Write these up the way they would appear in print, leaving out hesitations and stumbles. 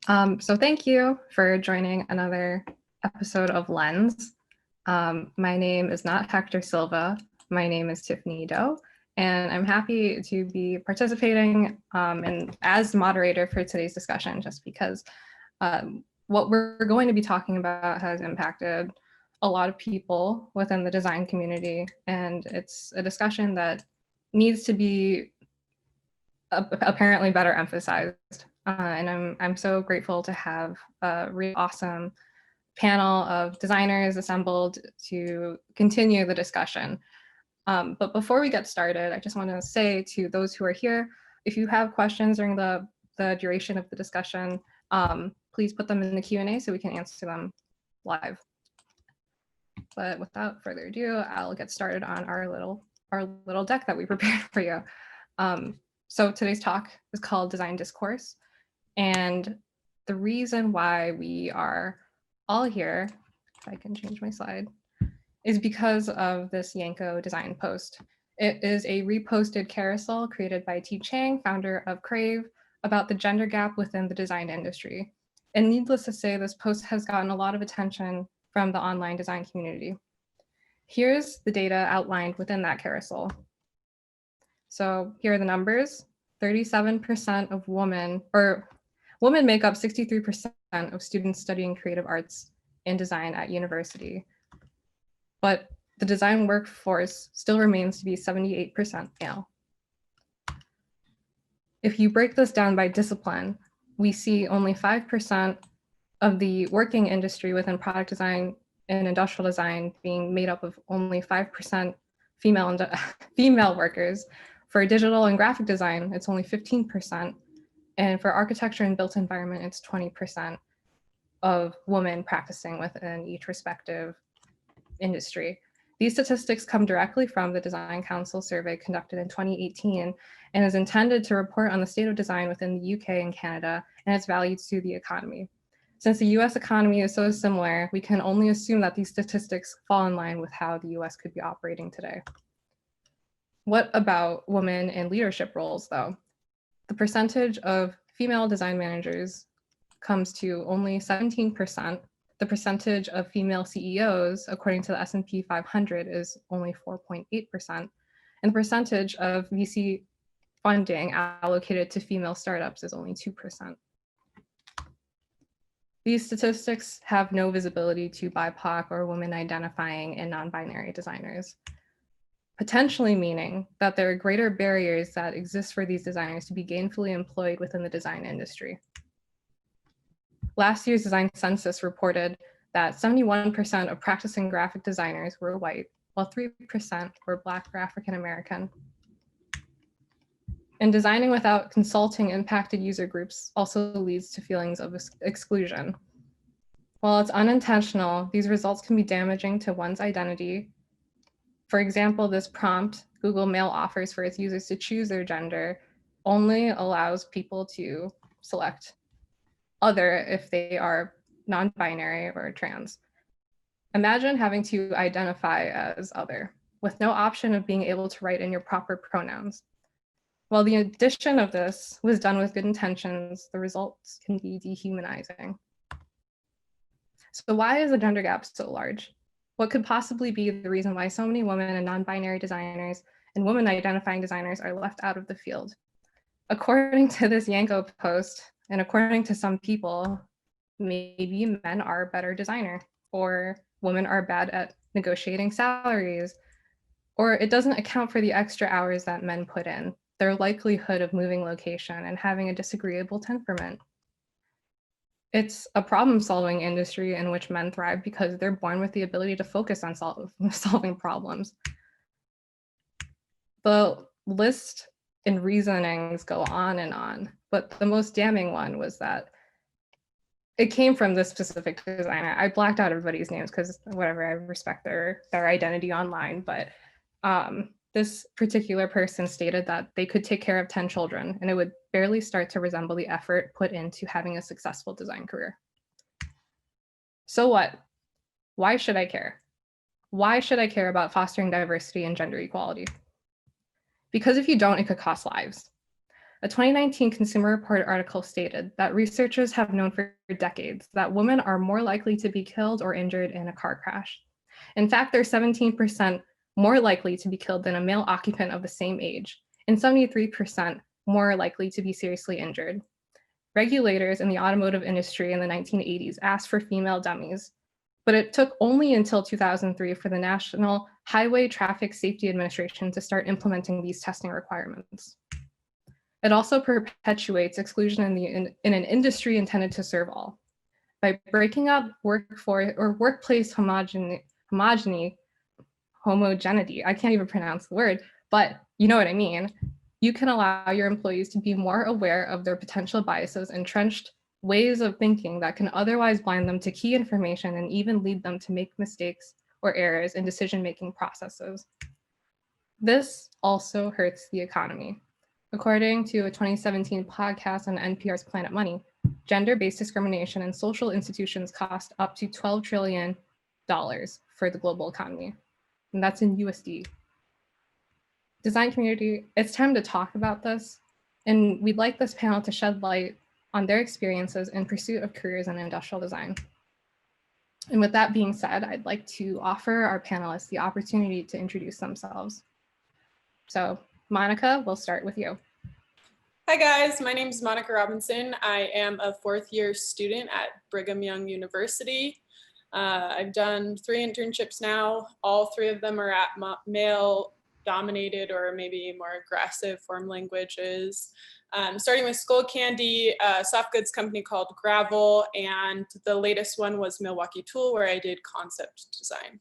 So thank you for joining another episode of Lens. My name is not Hector Silva. My name is Tiffany Do, and I'm happy to be participating and as moderator for today's discussion, just because what we're going to be talking about has impacted a lot of people within the design community, and it's a discussion that needs to be apparently better emphasized. And I'm so grateful to have a really awesome panel of designers assembled to continue the discussion. But before we get started, I just want to say to those who are here, if you have questions during the duration of the discussion, please put them in the Q&A so we can answer them live. But without further ado, I'll get started on our little deck that we prepared for you. So today's talk is called Design Discourse. And the reason why we are all here, if I can change my slide, is because of this Yanko design post. It is a reposted carousel created by T. Chang, founder of Crave, about the gender gap within the design industry. And needless to say, this post has gotten a lot of attention from the online design community. Here's the data outlined within that carousel. So here are the numbers. 37% of women make up 63% of students studying creative arts and design at university. But the design workforce still remains to be 78% male. If you break this down by discipline, we see only 5% of the working industry within product design and industrial design being made up of only 5% female workers. For digital and graphic design, it's only 15%. And for architecture and built environment, it's 20% of women practicing within each respective industry. These statistics come directly from the Design Council survey conducted in 2018 and is intended to report on the state of design within the UK and Canada and its value to the economy. Since the US economy is so similar, we can only assume that these statistics fall in line with how the US could be operating today. What about women in leadership roles, though? The percentage of female design managers comes to only 17%. The percentage of female CEOs, according to the S&P 500, is only 4.8%. And the percentage of VC funding allocated to female startups is only 2%. These statistics have no visibility to BIPOC or women identifying and non-binary designers, potentially meaning that there are greater barriers that exist for these designers to be gainfully employed within the design industry. Last year's design census reported that 71% of practicing graphic designers were white, while 3% were Black or African American. And designing without consulting impacted user groups also leads to feelings of exclusion. While it's unintentional, these results can be damaging to one's identity. For example, this prompt, Google Mail offers for its users to choose their gender, only allows people to select other if they are non-binary or trans. Imagine having to identify as other with no option of being able to write in your proper pronouns. While the addition of this was done with good intentions, the results can be dehumanizing. So why is the gender gap so large? What could possibly be the reason why so many women and non-binary designers and women identifying designers are left out of the field? According to this Yanko post, and according to some people, maybe men are a better designer, or women are bad at negotiating salaries, or it doesn't account for the extra hours that men put in, their likelihood of moving location and having a disagreeable temperament. It's a problem-solving industry in which men thrive because they're born with the ability to focus on solving problems. The list and reasonings go on, but the most damning one was that it came from this specific designer. I blacked out everybody's names because whatever, I respect their identity online, but this particular person stated that they could take care of 10 children and it would barely start to resemble the effort put into having a successful design career. So what? Why should I care? Why should I care about fostering diversity and gender equality? Because if you don't, it could cost lives. A 2019 Consumer Report article stated that researchers have known for decades that women are more likely to be killed or injured in a car crash. In fact, they're 17% more likely to be killed than a male occupant of the same age, and 73% more likely to be seriously injured. Regulators in the automotive industry in the 1980s asked for female dummies, but it took only until 2003 for the National Highway Traffic Safety Administration to start implementing these testing requirements. It also perpetuates exclusion in an industry intended to serve all. By breaking up workplace homogeneity, I can't even pronounce the word, but you know what I mean. You can allow your employees to be more aware of their potential biases, entrenched ways of thinking that can otherwise blind them to key information and even lead them to make mistakes or errors in decision-making processes. This also hurts the economy. According to a 2017 podcast on NPR's Planet Money, gender-based discrimination in social institutions cost up to $12 trillion for the global economy, and that's in USD. Design community, it's time to talk about this, and we'd like this panel to shed light on their experiences in pursuit of careers in industrial design. And with that being said, I'd like to offer our panelists the opportunity to introduce themselves. So Monika, we'll start with you. Hi guys, my name is Monika Robinson. I am a fourth-year student at Brigham Young University. I've done 3 internships now. All 3 of them are at male-dominated or maybe more aggressive form languages. Starting with Skull Candy, a soft goods company called Gravel, and the latest one was Milwaukee Tool, where I did concept design.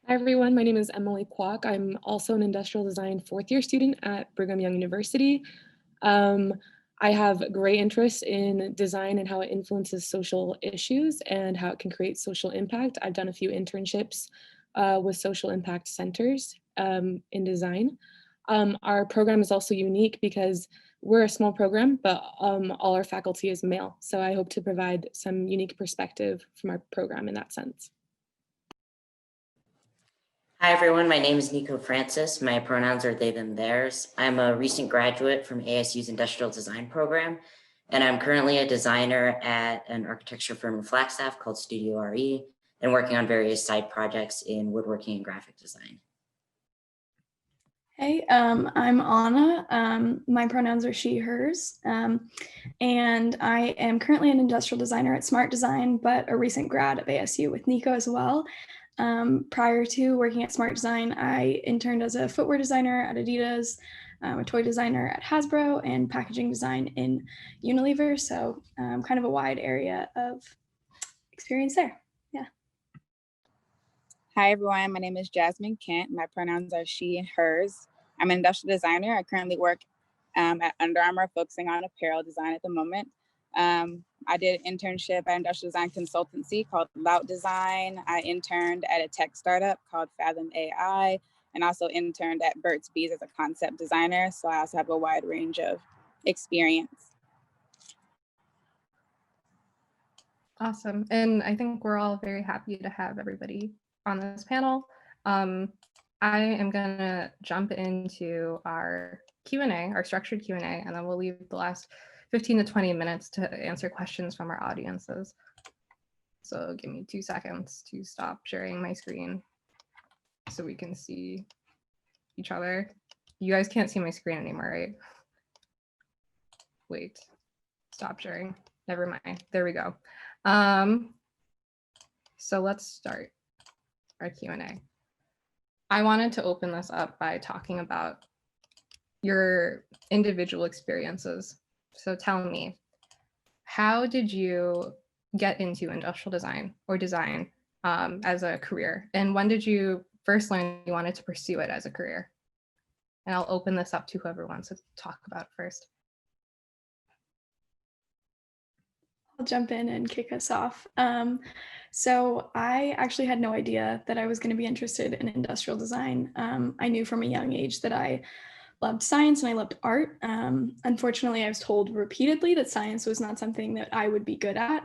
Hi everyone, my name is Emily Kwok. I'm also an industrial design 4th-year student at Brigham Young University. I have great interest in design and how it influences social issues and how it can create social impact. I've done a few internships with social impact centers in design. Our program is also unique because we're a small program, but all our faculty is male. So I hope to provide some unique perspective from our program in that sense. Hi everyone, my name is Nico Francis. My pronouns are they, them, theirs. I'm a recent graduate from ASU's industrial design program, and I'm currently a designer at an architecture firm in Flagstaff called Studio RE, and working on various side projects in woodworking and graphic design. Hey, I'm Anna. My pronouns are she, hers, and I am currently an industrial designer at Smart Design, but a recent grad of ASU with Nico as well. Prior to working at Smart Design, I interned as a footwear designer at Adidas, a toy designer at Hasbro, and packaging design in Unilever. So kind of a wide area of experience there. Yeah. Hi everyone, my name is Jasmine Kent. My pronouns are she and hers. I'm an industrial designer. I currently work at Under Armour, focusing on apparel design at the moment. I did an internship at industrial design consultancy called Lout Design. I interned at a tech startup called Fathom AI, and also interned at Burt's Bees as a concept designer. So I also have a wide range of experience. Awesome. And I think we're all very happy to have everybody on this panel. I am going to jump into our Q&A, our structured Q&A, and then we'll leave the last 15 to 20 minutes to answer questions from our audiences. So give me 2 seconds to stop sharing my screen so we can see each other. You guys can't see my screen anymore, right? Wait, stop sharing. Never mind. There we go. So let's start our Q&A. I wanted to open this up by talking about your individual experiences. So tell me, how did you get into industrial design or design as a career? And when did you first learn you wanted to pursue it as a career? And I'll open this up to whoever wants to talk about it first. I'll jump in and kick us off. So I actually had no idea that I was going to be interested in industrial design. I knew from a young age that I loved science and I loved art. Unfortunately, I was told repeatedly that science was not something that I would be good at,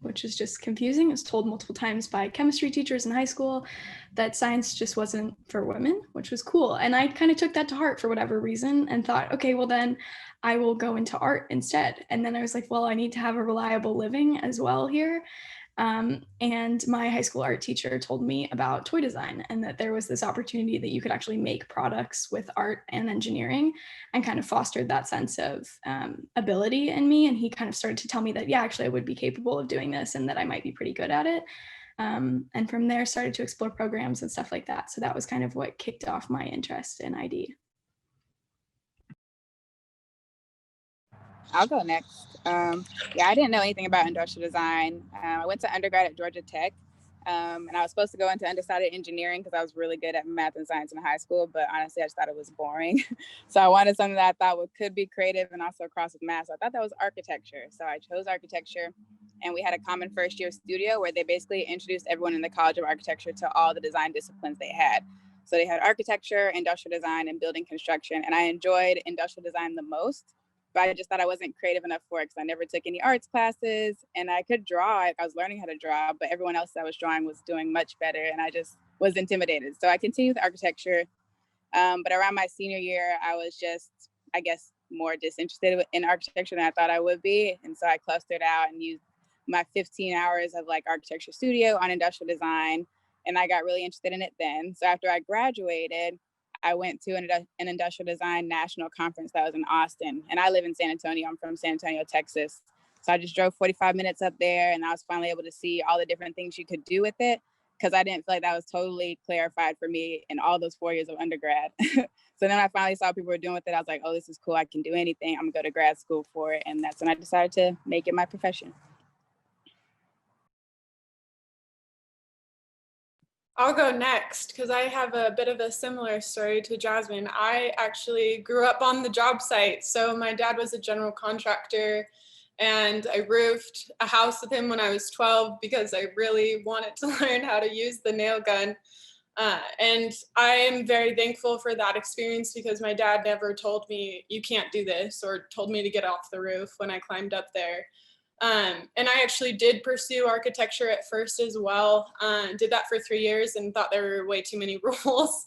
which is just confusing. I was told multiple times by chemistry teachers in high school that science just wasn't for women, which was cool. And I kind of took that to heart for whatever reason and thought, okay, well then I will go into art instead. And then I was like, well, I need to have a reliable living as well here. And my high school art teacher told me about toy design and that there was this opportunity that you could actually make products with art and engineering, and kind of fostered that sense of ability in me. And he kind of started to tell me that, yeah, actually I would be capable of doing this and that I might be pretty good at it. And from there started to explore programs and stuff like that. So that was kind of what kicked off my interest in ID. I'll go next. Yeah, I didn't know anything about industrial design. I went to undergrad at Georgia Tech, and I was supposed to go into undecided engineering because I was really good at math and science in high school, but honestly, I just thought it was boring. So I wanted something that I thought could be creative and also cross with math. So I thought that was architecture. So I chose architecture, and we had a common first year studio where they basically introduced everyone in the College of Architecture to all the design disciplines they had. So they had architecture, industrial design, and building construction, and I enjoyed industrial design the most. But I just thought I wasn't creative enough for it because I never took any arts classes, and I could draw. I was learning how to draw, but everyone else that was drawing was doing much better, and I just was intimidated. So I continued with architecture, but around my senior year, I was just, I guess, more disinterested in architecture than I thought I would be. And so I clustered out and used my 15 hours of like architecture studio on industrial design, and I got really interested in it then. So after I graduated, I went to an industrial design national conference that was in Austin, and I live in San Antonio. I'm from San Antonio, Texas. So I just drove 45 minutes up there, and I was finally able to see all the different things you could do with it, because I didn't feel like that was totally clarified for me in all those 4 years of undergrad. So then I finally saw people were doing with it. I was like, oh, this is cool. I can do anything. I'm gonna go to grad school for it. And that's when I decided to make it my profession. I'll go next because I have a bit of a similar story to Jasmine. I actually grew up on the job site. So my dad was a general contractor, and I roofed a house with him when I was 12 because I really wanted to learn how to use the nail gun. And I am very thankful for that experience because my dad never told me you can't do this or told me to get off the roof when I climbed up there. And I actually did pursue architecture at first as well. Did that for 3 years and thought there were way too many rules.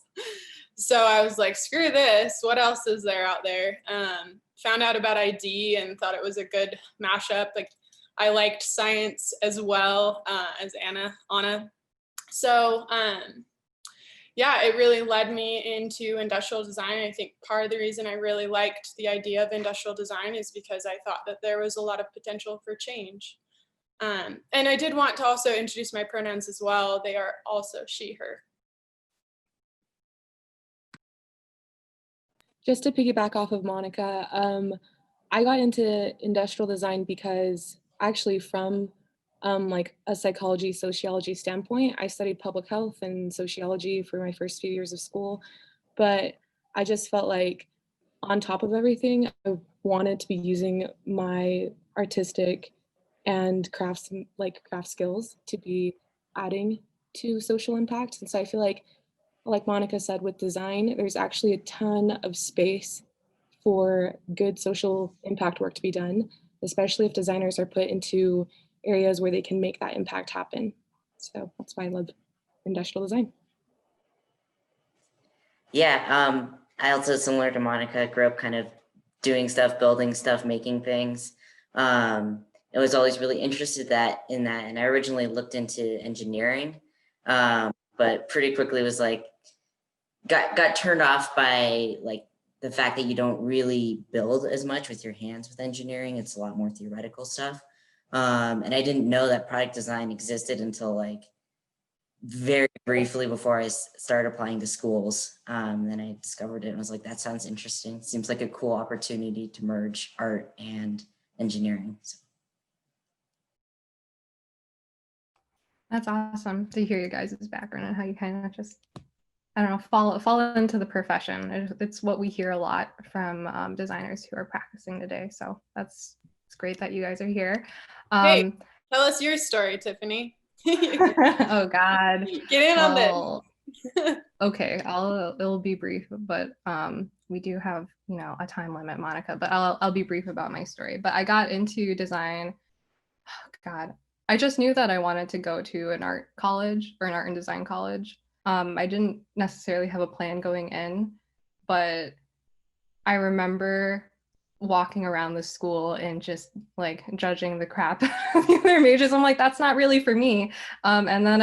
So I was like, screw this. What else is there out there? Found out about ID and thought it was a good mashup. Like, I liked science as well as Anna. So yeah, it really led me into industrial design. I think part of the reason I really liked the idea of industrial design is because I thought that there was a lot of potential for change. And I did want to also introduce my pronouns as well. They are also she, her. Just to piggyback off of Monika, I got into industrial design because actually from like a psychology, sociology standpoint, I studied public health and sociology for my first few years of school, but I just felt like on top of everything, I wanted to be using my artistic and craft skills to be adding to social impact. And so I feel like Monika said, with design, there's actually a ton of space for good social impact work to be done, especially if designers are put into areas where they can make that impact happen. So that's why I love industrial design. Yeah, I also, similar to Monika, grew up kind of doing stuff, building stuff, making things. I was always really interested in that, and I originally looked into engineering, but pretty quickly was like, got turned off by like the fact that you don't really build as much with your hands with engineering. It's a lot more theoretical stuff. And I didn't know that product design existed until like very briefly before I started applying to schools. Then I discovered it and was like, that sounds interesting. Seems like a cool opportunity to merge art and engineering. So. That's awesome to hear your guys' background and how you kind of just, I don't know, fall into the profession. It's what we hear a lot from designers who are practicing today. So it's great that you guys are here. Hey, tell us your story, Tiffany. Oh God. Get in on this. Okay, it'll be brief, but we do have, you know, a time limit, Monica, but I'll be brief about my story. But I got into design, oh God, I just knew that I wanted to go to an art college or an art and design college. I didn't necessarily have a plan going in, but I remember walking around the school and just like judging the crap out of the other majors. I'm like, that's not really for me. And then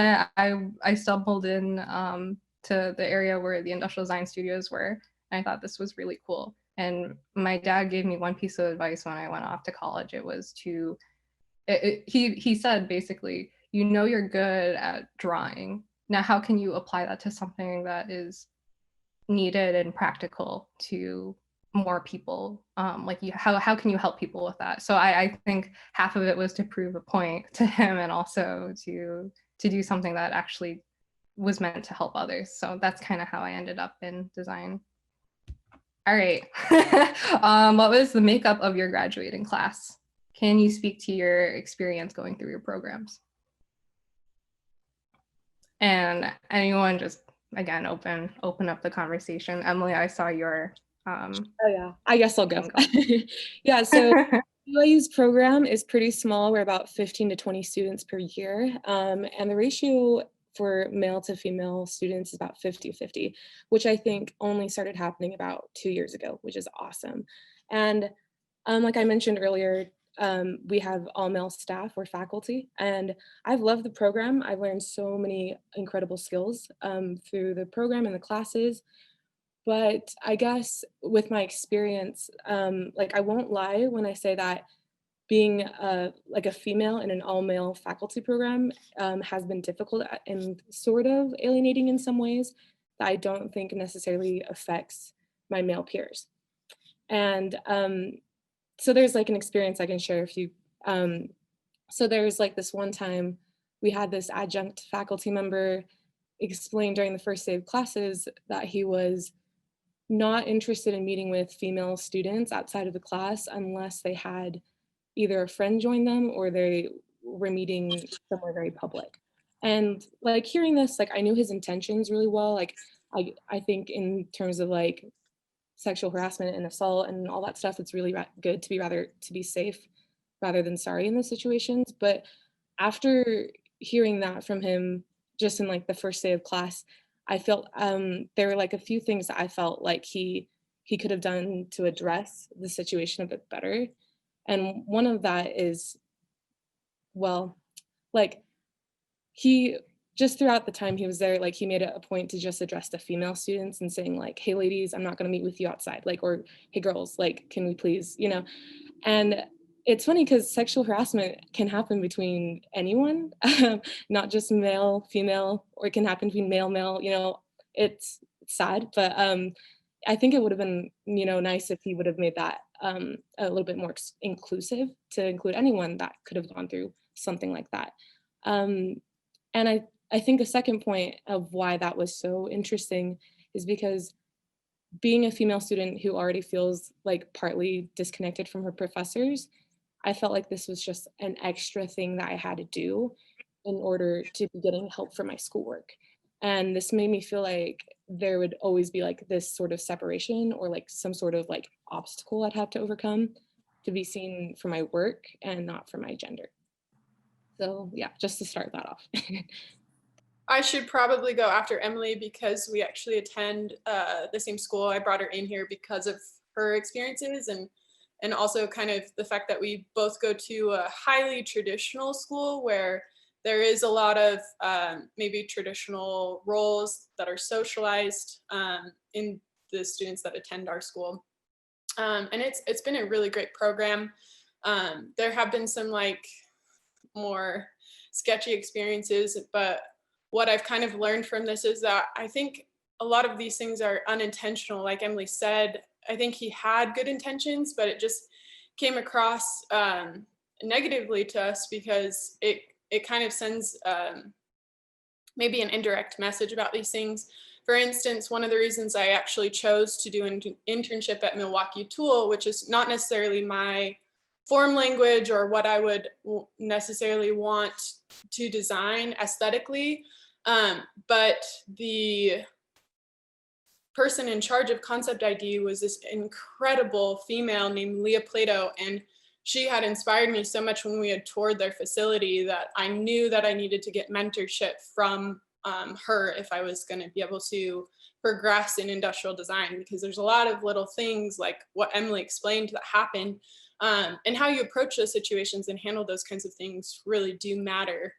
I stumbled in to the area where the industrial design studios were. And I thought this was really cool. And my dad gave me one piece of advice when I went off to college. It was to, he said basically, you know, you're good at drawing. Now, how can you apply that to something that is needed and practical to more people? Like how can you help people with that? So I think half of it was to prove a point to him, and also to do something that actually was meant to help others. So that's kind of how I ended up in design. All right. What was the makeup of your graduating class? Can you speak to your experience going through your programs? And anyone, just again, open up the conversation. Emily, I saw your Oh yeah, I guess I'll go. Yeah, so UIU's program is pretty small. We're about 15 to 20 students per year. And the ratio for male to female students is about 50-50, which I think only started happening about 2 years ago, which is awesome. And like I mentioned earlier, we have all male staff or faculty, and I've loved the program. I've learned so many incredible skills through the program and the classes. But I guess with my experience, like I won't lie when I say that being like a female in an all-male faculty program has been difficult and sort of alienating in some ways that I don't think necessarily affects my male peers. And so there's like an experience I can share if you, so there's like this one time we had this adjunct faculty member explain during the first day of classes that he was not interested in meeting with female students outside of the class unless they had either a friend join them or they were meeting somewhere very public. And like hearing this, like I knew his intentions really well. Like I think in terms of like sexual harassment and assault and all that stuff, it's really good to be safe rather than sorry in those situations. But after hearing that from him just in like the first day of class, I felt there were like a few things that I felt like he could have done to address the situation a bit better. And one of that is, well, like he just throughout the time he was there, like he made it a point to just address the female students and saying like, hey ladies, I'm not gonna meet with you outside, like, or hey girls, like, can we please, you know? And it's funny because sexual harassment can happen between anyone, not just male, female, or it can happen between male, male, you know, it's sad, but I think it would have been, you know, nice if he would have made that a little bit more inclusive to include anyone that could have gone through something like that. And I think a second point of why that was so interesting is because being a female student who already feels like partly disconnected from her professors, I felt like this was just an extra thing that I had to do in order to be getting help for my schoolwork. And this made me feel like there would always be like this sort of separation or like some sort of like obstacle I'd have to overcome to be seen for my work and not for my gender. So yeah, just to start that off. I should probably go after Emily because we actually attend the same school. I brought her in here because of her experiences and also kind of the fact that we both go to a highly traditional school where there is a lot of maybe traditional roles that are socialized in the students that attend our school. And it's been a really great program. There have been some like more sketchy experiences, but what I've kind of learned from this is that I think a lot of these things are unintentional. Like Emily said, I think he had good intentions, but it just came across negatively to us because it kind of sends maybe an indirect message about these things. For instance, one of the reasons I actually chose to do an internship at Milwaukee Tool, which is not necessarily my form language or what I would necessarily want to design aesthetically, But the person in charge of concept ID was this incredible female named Leah Plato, and she had inspired me so much when we had toured their facility that I knew that I needed to get mentorship from her if I was going to be able to progress in industrial design, because there's a lot of little things like what Emily explained that happen, and how you approach those situations and handle those kinds of things really do matter.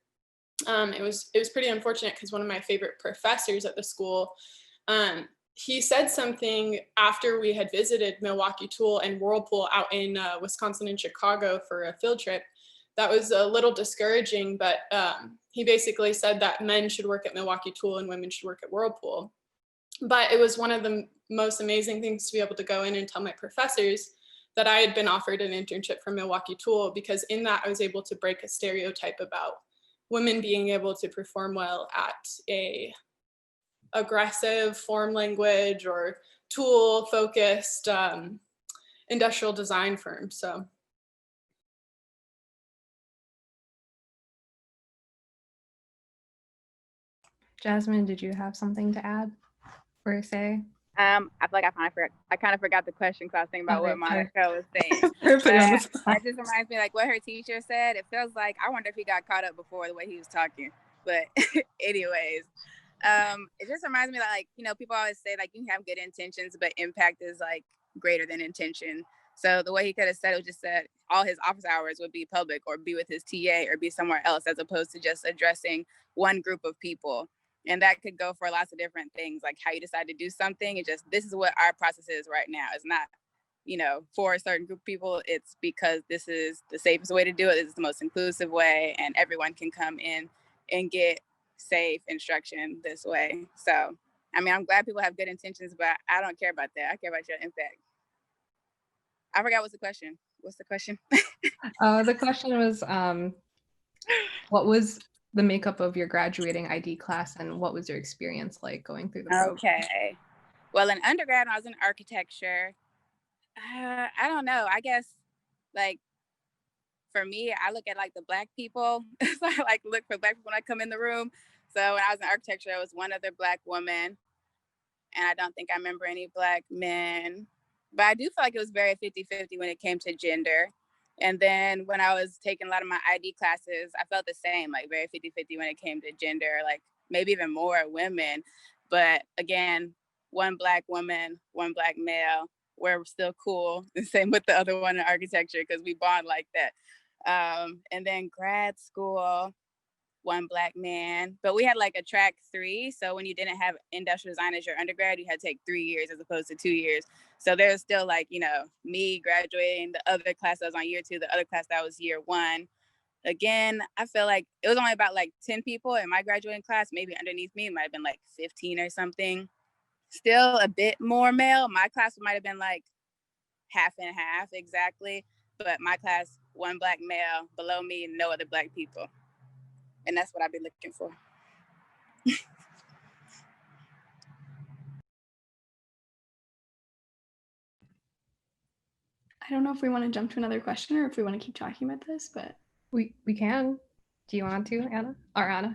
It was pretty unfortunate because one of my favorite professors at the school, he said something after we had visited Milwaukee Tool and Whirlpool out in Wisconsin and Chicago for a field trip that was a little discouraging, but he basically said that men should work at Milwaukee Tool and women should work at Whirlpool. But it was one of the most amazing things to be able to go in and tell my professors that I had been offered an internship from Milwaukee Tool, because in that I was able to break a stereotype about women being able to perform well at a aggressive form language or tool focused industrial design firm. So Jasmine, did you have something to add or say? I feel like I kind of forgot the question because I was thinking about what Monika was saying. That just reminds me like what her teacher said. It feels like, I wonder if he got caught up before the way he was talking. But anyways, it just reminds me that, like, you know, people always say like you can have good intentions, but impact is like greater than intention. So the way he could have said it was just that all his office hours would be public or be with his TA or be somewhere else, as opposed to just addressing one group of people. And that could go for lots of different things, like how you decide to do something. It just, this is what our process is right now. It's not, you know, for a certain group of people. It's because this is the safest way to do it. This is the most inclusive way, and everyone can come in and get safe instruction this way. So, I mean, I'm glad people have good intentions, but I don't care about that. I care about your impact. I forgot what's the question. What's the question? The question was, what was the makeup of your graduating ID class, and what was your experience like going through the program? Okay. Well, in undergrad, I was in architecture. I don't know. I guess, like, for me, I look at like the Black people. So I like look for Black people when I come in the room. So when I was in architecture, I was one other Black woman. And I don't think I remember any Black men. But I do feel like it was very 50-50 when it came to gender. And then when I was taking a lot of my ID classes, I felt the same, like very 50-50 when it came to gender, like maybe even more women. But again, one Black woman, one Black male, we're still cool. The same with the other one in architecture, because we bond like that. And then grad school, one Black man, but we had like a track 3. So when you didn't have industrial design as your undergrad, you had to take 3 years as opposed to 2 years. So there's still like, you know, me graduating, the other class that was on year 2, the other class that was year 1. Again, I feel like it was only about like 10 people in my graduating class. Maybe underneath me, it might have been like 15 or something. Still a bit more male. My class might have been like half and half exactly. But my class, one Black male, below me, no other Black people. And that's what I've been looking for. I don't know if we want to jump to another question or if we want to keep talking about this, but We can. Do you want to, Anna? Or Anna?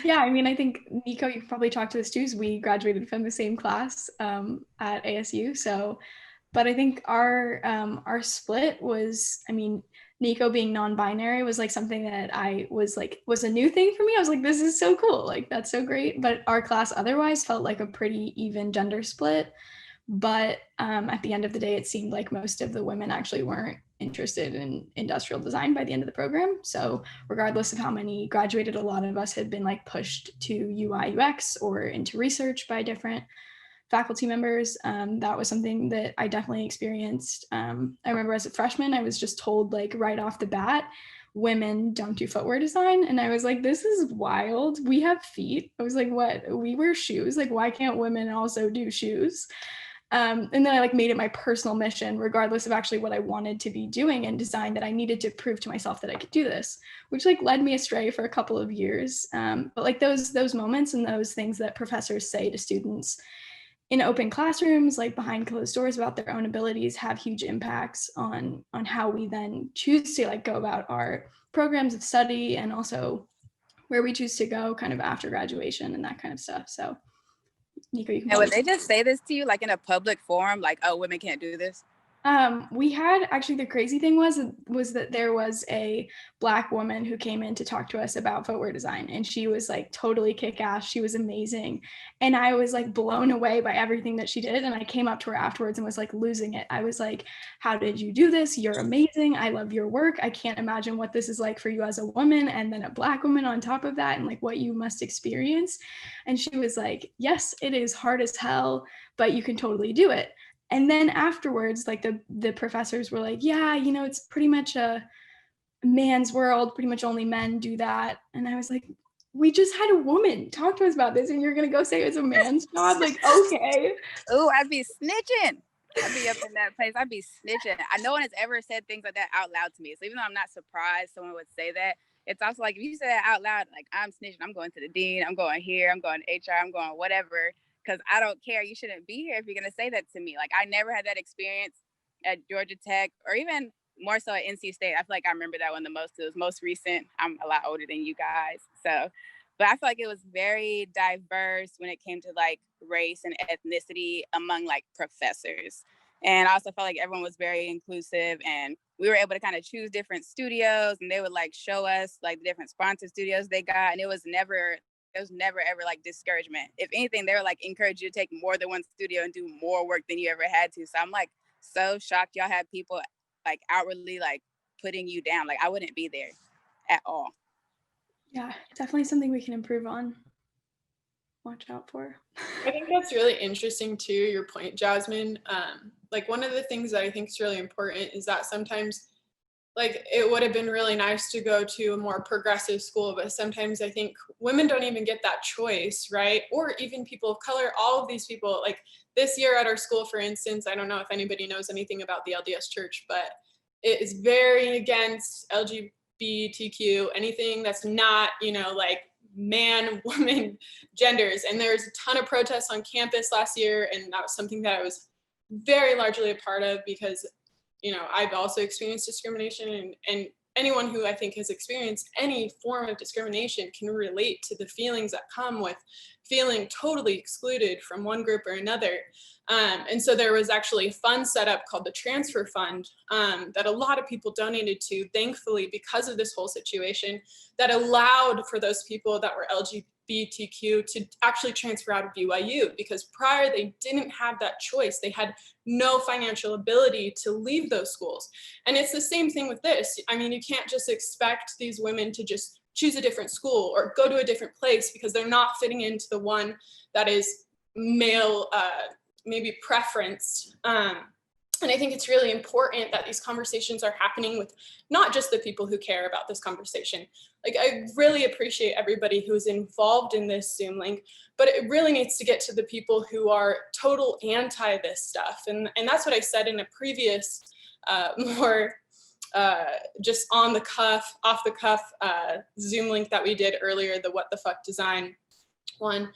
yeah, I mean, I think Nico, you've probably talked to this too. We graduated from the same class at ASU. So, but I think our split was, I mean, Nico being non-binary was like something that I was like, was a new thing for me. I was like, this is so cool. Like, that's so great. But our class otherwise felt like a pretty even gender split. But at the end of the day, it seemed like most of the women actually weren't interested in industrial design by the end of the program. So regardless of how many graduated, a lot of us had been like pushed to UI UX or into research by different faculty members. That was something that I definitely experienced. I remember as a freshman, I was just told like right off the bat, women don't do footwear design. And I was like, this is wild. We have feet. I was like, what? We wear shoes. Like, why can't women also do shoes? And then I like made it my personal mission, regardless of actually what I wanted to be doing in design, that I needed to prove to myself that I could do this, which like led me astray for a couple of years. But like those moments and those things that professors say to students in open classrooms, like behind closed doors, about their own abilities, have huge impacts on how we then choose to like go about our programs of study and also where we choose to go kind of after graduation and that kind of stuff. So Nico, you can. And would they just say this to you like in a public forum, like, oh, women can't do this? We had, actually, the crazy thing was that there was a Black woman who came in to talk to us about footwear design, and she was like totally kick-ass. She was amazing. And I was like blown away by everything that she did. And I came up to her afterwards and was like losing it. I was like, how did you do this? You're amazing. I love your work. I can't imagine what this is like for you as a woman, and then a Black woman on top of that, and like what you must experience. And she was like, yes, it is hard as hell, but you can totally do it. And then afterwards, like the professors were like, yeah, you know, it's pretty much a man's world, pretty much only men do that. And I was like, we just had a woman talk to us about this, and you're gonna go say it's a man's job? Like, okay. Oh, I'd be snitching. I'd be up in that place. I'd be snitching. No one has ever said things like that out loud to me. So even though I'm not surprised someone would say that, it's also like, if you say that out loud, like, I'm snitching, I'm going to the dean, I'm going here, I'm going to HR, I'm going whatever. Because I don't care. You shouldn't be here if you're going to say that to me. Like, I never had that experience at Georgia Tech, or even more so at NC State. I feel like I remember that one the most. It was most recent. I'm a lot older than you guys. So, but I feel like it was very diverse when it came to like race and ethnicity among like professors. And I also felt like everyone was very inclusive, and we were able to kind of choose different studios, and they would like show us like the different sponsored studios they got. And it was never ever like discouragement. If anything, they were like encourage you to take more than one studio and do more work than you ever had to. So I'm like so shocked y'all had people like outwardly like putting you down. Like, I wouldn't be there at all. Yeah, definitely something we can improve on. Watch out for. I think that's really interesting too, your point, Jasmine. Like, one of the things that I think is really important is that sometimes, like, it would have been really nice to go to a more progressive school, but sometimes I think women don't even get that choice, right? Or even people of color, all of these people, like this year at our school, for instance, I don't know if anybody knows anything about the LDS Church, but it is very against LGBTQ, anything that's not, you know, like man, woman, genders. And there's a ton of protests on campus last year, and that was something that I was very largely a part of, because you know, I've also experienced discrimination, and anyone who I think has experienced any form of discrimination can relate to the feelings that come with feeling totally excluded from one group or another. And so there was actually a fund set up called the Transfer Fund that a lot of people donated to, thankfully, because of this whole situation, that allowed for those people that were LGBTQ to actually transfer out of BYU, because prior they didn't have that choice. They had no financial ability to leave those schools. And it's the same thing with this. I mean, you can't just expect these women to just choose a different school or go to a different place because they're not fitting into the one that is male, maybe preferenced. And I think it's really important that these conversations are happening with not just the people who care about this conversation. Like, I really appreciate everybody who is involved in this Zoom link, but it really needs to get to the people who are total anti this stuff. And that's what I said in a previous, more just on the cuff, off the cuff Zoom link that we did earlier, the What the Fuck Design one.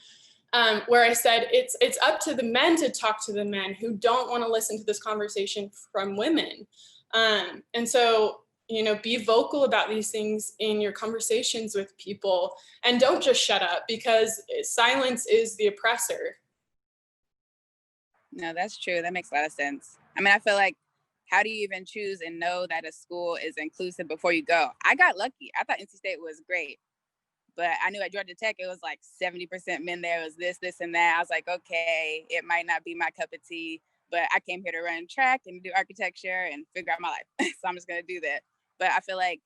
Where I said it's up to the men to talk to the men who don't want to listen to this conversation from women. And so, you know, be vocal about these things in your conversations with people, and don't just shut up, because silence is the oppressor. No, that's true. That makes a lot of sense. I mean, I feel like, how do you even choose and know that a school is inclusive before you go? I got lucky. I thought NC State was great. But I knew at Georgia Tech, it was like 70% men there. It was this, and that. I was like, okay, it might not be my cup of tea, but I came here to run track and do architecture and figure out my life. So I'm just going to do that. But I feel like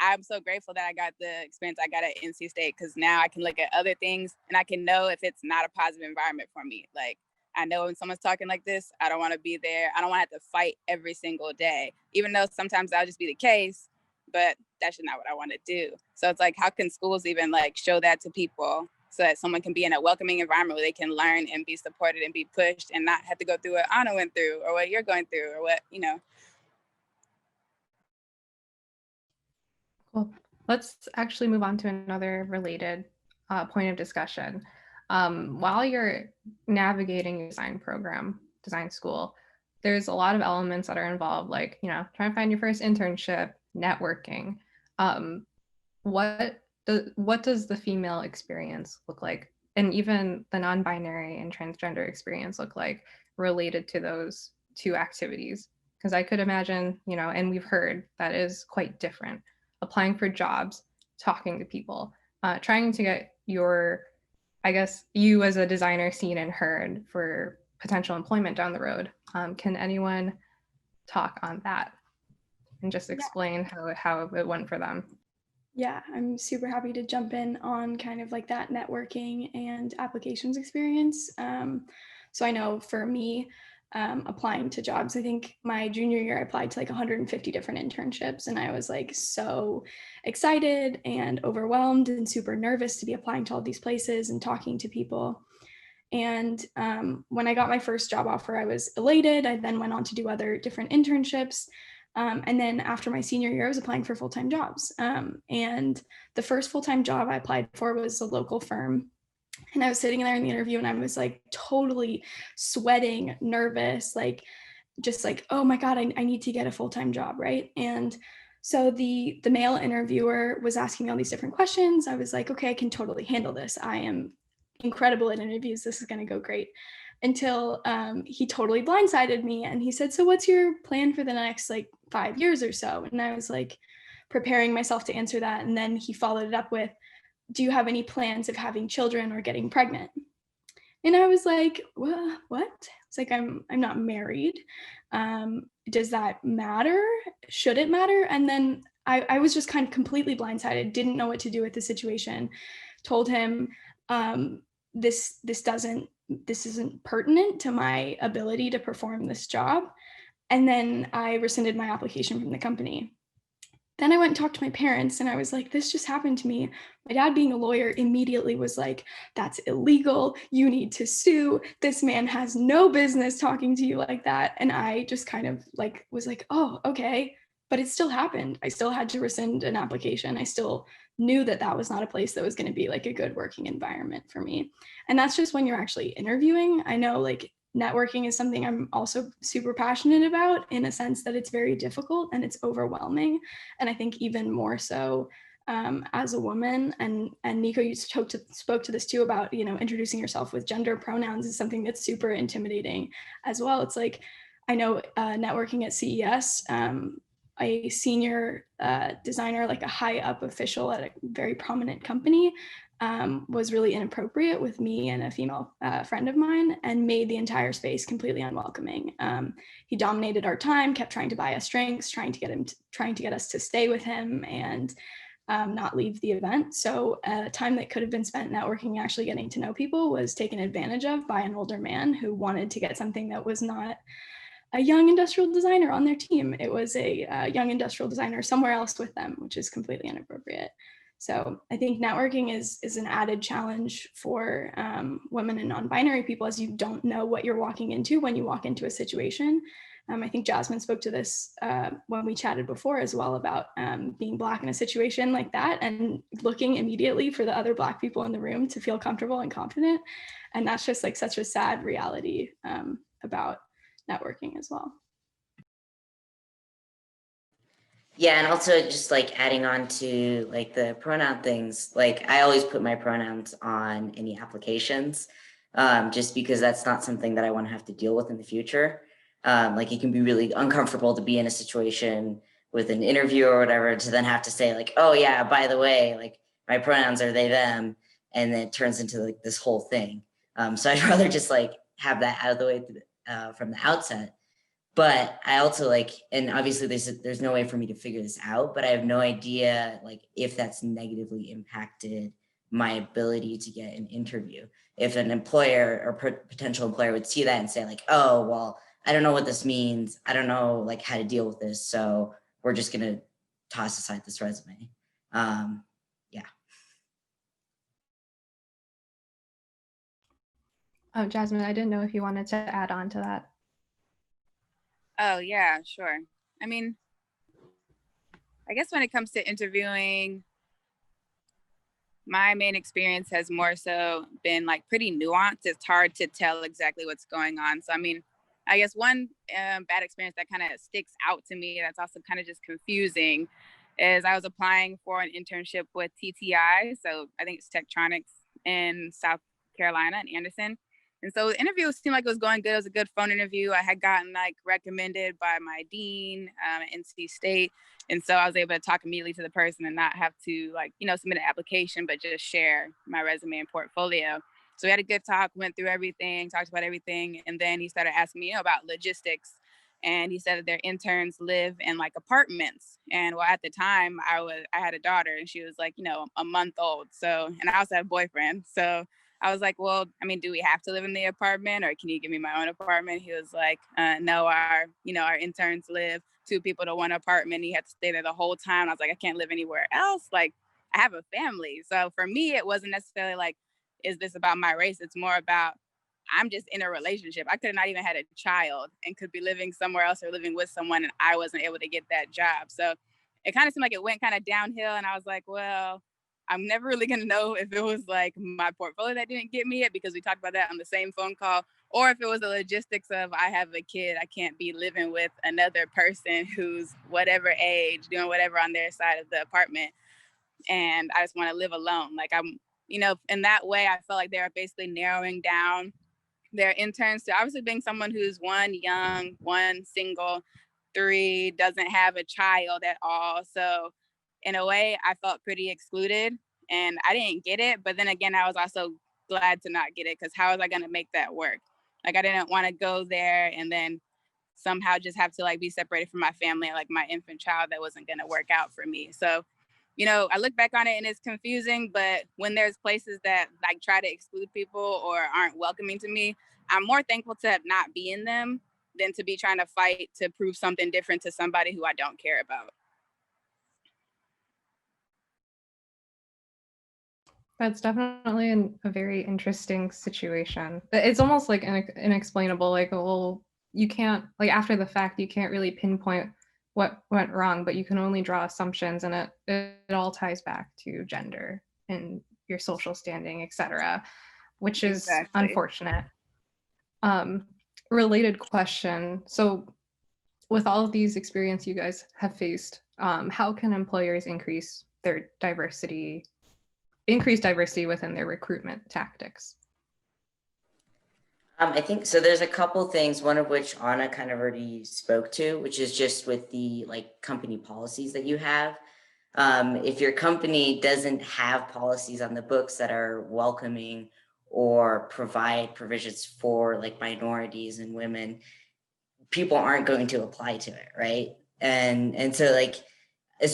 I'm so grateful that I got the experience I got at NC State, because now I can look at other things and I can know if it's not a positive environment for me. Like, I know when someone's talking like this, I don't want to be there. I don't want to have to fight every single day, even though sometimes that'll just be the case. But that's just not what I want to do. So it's like, how can schools even like show that to people so that someone can be in a welcoming environment where they can learn and be supported and be pushed and not have to go through what Anna went through or what you're going through or what, you know. Cool. Let's actually move on to another related point of discussion. While you're navigating your design program, design school, there's a lot of elements that are involved, like, you know, trying to find your first internship, networking. What what does the female experience look like, and even the non-binary and transgender experience look like related to those two activities? Because I could imagine, and we've heard that is quite different. Applying for jobs, talking to people, trying to get you as a designer seen and heard for potential employment down the road. Can anyone talk on that and just explain how it went for them? Yeah, I'm super happy to jump in on kind of like that networking and applications experience. So I know for me, applying to jobs, I think my junior year, I applied to like 150 different internships, and I was like so excited and overwhelmed and super nervous to be applying to all these places and talking to people. And when I got my first job offer, I was elated. I then went on to do other different internships. And then after my senior year, I was applying for full-time jobs. And the first full-time job I applied for was a local firm. And I was sitting there in the interview and I was like totally sweating, nervous, like just like, oh my God, I need to get a full-time job, right? And so the male interviewer was asking me all these different questions. I was like, okay, I can totally handle this. I am incredible at interviews. This is going to go great. Until he totally blindsided me and he said, so what's your plan for the next like 5 years or so? And I was like preparing myself to answer that. And then he followed it up with, do you have any plans of having children or getting pregnant? And I was like, well, what? It's like, I'm not married. Does that matter? Should it matter? And then I was just kind of completely blindsided, didn't know what to do with the situation, told him, this isn't pertinent to my ability to perform this job. And then I rescinded my application from the company. Then I went and talked to my parents and I was like, this just happened to me. My dad, being a lawyer, immediately was like, that's illegal. You need to sue. This man has no business talking to you like that. And I just kind of like was like, oh, okay. But it still happened. I still had to rescind an application. I still knew that that was not a place that was going to be like a good working environment for me. And that's just when you're actually interviewing. I know like networking is something I'm also super passionate about, in a sense that it's very difficult and it's overwhelming. And I think even more so as a woman, and Nico, you spoke to this too about, introducing yourself with gender pronouns is something that's super intimidating as well. It's like, I know networking at CES, a senior designer, like a high up official at a very prominent company, was really inappropriate with me and a female friend of mine, and made the entire space completely unwelcoming. He dominated our time, kept trying to buy us drinks, trying to get us to stay with him and not leave the event. So time that could have been spent networking, actually getting to know people, was taken advantage of by an older man who wanted to get something that was not a young industrial designer on their team. It was a young industrial designer somewhere else with them, which is completely inappropriate. So I think networking is an added challenge for women and non-binary people, as you don't know what you're walking into when you walk into a situation. I think Jasmine spoke to this when we chatted before as well, about being Black in a situation like that and looking immediately for the other Black people in the room to feel comfortable and confident. And that's just like such a sad reality about networking as well. Yeah, and also just like adding on to like the pronoun things, like I always put my pronouns on any applications, just because that's not something that I want to have to deal with in the future. Like it can be really uncomfortable to be in a situation with an interview or whatever to then have to say like, oh yeah, by the way, like my pronouns are they, them, and then it turns into like this whole thing. So I'd rather just like have that out of the way from the outset. But I also like, and obviously there's no way for me to figure this out, but I have no idea like if that's negatively impacted my ability to get an interview. If an employer or potential employer would see that and say like, oh, well, I don't know what this means. I don't know like how to deal with this. So we're just gonna toss aside this resume. Yeah. Oh, Jasmine, I didn't know if you wanted to add on to that. Oh, yeah, sure. I mean, I guess when it comes to interviewing, my main experience has more so been like pretty nuanced. It's hard to tell exactly what's going on. So, I mean, I guess one bad experience that kind of sticks out to me, that's also kind of just confusing, is I was applying for an internship with TTI. So I think it's Tektronix in South Carolina in Anderson. And so the interview seemed like it was going good. It was a good phone interview. I had gotten like recommended by my dean at NC State. And so I was able to talk immediately to the person and not have to like, you know, submit an application, but just share my resume and portfolio. So we had a good talk, went through everything, talked about everything. And then he started asking me, you know, about logistics. And he said that their interns live in like apartments. And well, at the time I had a daughter and she was like, you know, a month old. So, and I also had a boyfriend. So I was like, well, I mean, do we have to live in the apartment or can you give me my own apartment? He was like, no, our interns live 2 people to 1 apartment. He had to stay there the whole time. I was like, I can't live anywhere else. Like I have a family. So for me, it wasn't necessarily like, is this about my race? It's more about, I'm just in a relationship. I could have not even had a child and could be living somewhere else or living with someone and I wasn't able to get that job. So it kind of seemed like it went kind of downhill. And I was like, well, I'm never really going to know if it was like my portfolio that didn't get me it because we talked about that on the same phone call, or if it was the logistics of I have a kid, I can't be living with another person who's whatever age, doing whatever on their side of the apartment. And I just want to live alone. Like I'm, you know, in that way, I felt like they were basically narrowing down their interns to obviously being someone who's 1, young, 1, single, 3, doesn't have a child at all. So in a way, I felt pretty excluded and I didn't get it. But then again, I was also glad to not get it because how was I going to make that work? Like I didn't want to go there and then somehow just have to like be separated from my family, like my infant child. That wasn't going to work out for me. So, you know, I look back on it and it's confusing, but when there's places that like try to exclude people or aren't welcoming to me, I'm more thankful to not be in them than to be trying to fight to prove something different to somebody who I don't care about. That's definitely a very interesting situation. It's almost like inexplainable. Like, well, you can't, like after the fact, you can't really pinpoint what went wrong, but you can only draw assumptions, and it all ties back to gender and your social standing, etc., which is unfortunate. Related question. So with all of these experience you guys have faced, how can employers increase diversity within their recruitment tactics? I think so. There's a couple things, one of which Anna kind of already spoke to, which is just with the like company policies that you have. If your company doesn't have policies on the books that are welcoming or provide provisions for like minorities and women, people aren't going to apply to it, right? And so like,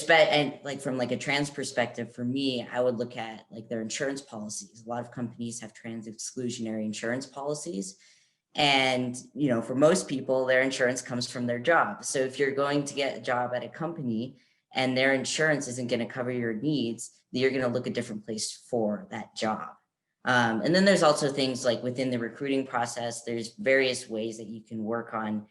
and like from like a trans perspective, for me, I would look at like their insurance policies. A lot of companies have trans exclusionary insurance policies. And, you know, for most people, their insurance comes from their job. So if you're going to get a job at a company and their insurance isn't going to cover your needs, you're going to look a different place for that job. And then there's also things like within the recruiting process, there's various ways that you can work on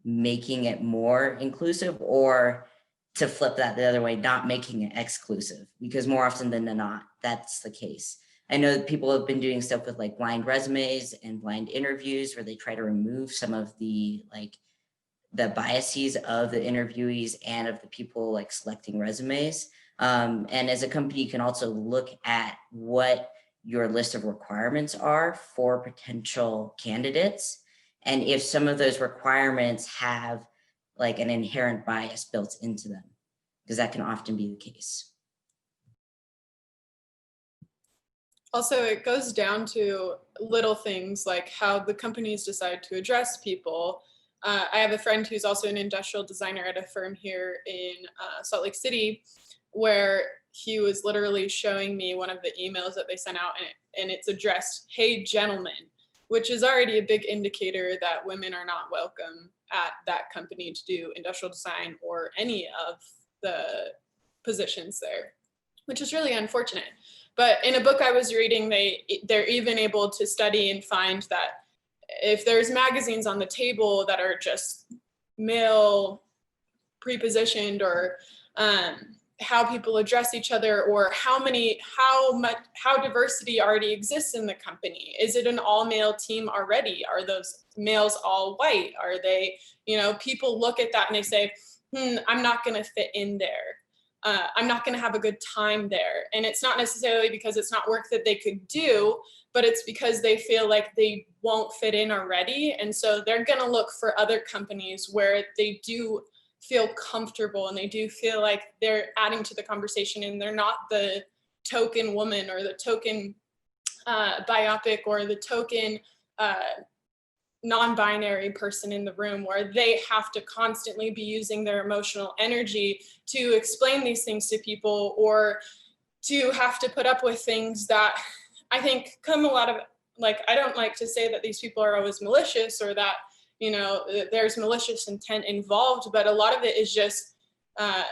making it more inclusive, or to flip that the other way, not making it exclusive, because more often than not, that's the case. I know that people have been doing stuff with like blind resumes and blind interviews where they try to remove some of the like the biases of the interviewees and of the people like selecting resumes. And as a company, you can also look at what your list of requirements are for potential candidates. And if some of those requirements have like an inherent bias built into them, because that can often be the case. Also, it goes down to little things like how the companies decide to address people. I have a friend who's also an industrial designer at a firm here in Salt Lake City, where he was literally showing me one of the emails that they sent out, and it's addressed, "Hey, gentlemen," which is already a big indicator that women are not welcome at that company to do industrial design or any of the positions there, which is really unfortunate. But in a book I was reading, they're even able to study and find that if there's magazines on the table that are just male prepositioned, or how people address each other, or how diversity already exists in the company. Is it an all male team already? Are those males all white? Are they, people look at that and they say, I'm not going to fit in there. I'm not going to have a good time there. And it's not necessarily because it's not work that they could do, but it's because they feel like they won't fit in already. And so they're going to look for other companies where they do feel comfortable and they do feel like they're adding to the conversation and they're not the token woman or the token biopic or the token non-binary person in the room, where they have to constantly be using their emotional energy to explain these things to people, or to have to put up with things that I think come a lot of, like, I don't like to say that these people are always malicious or that, you know, there's malicious intent involved, but a lot of it is just,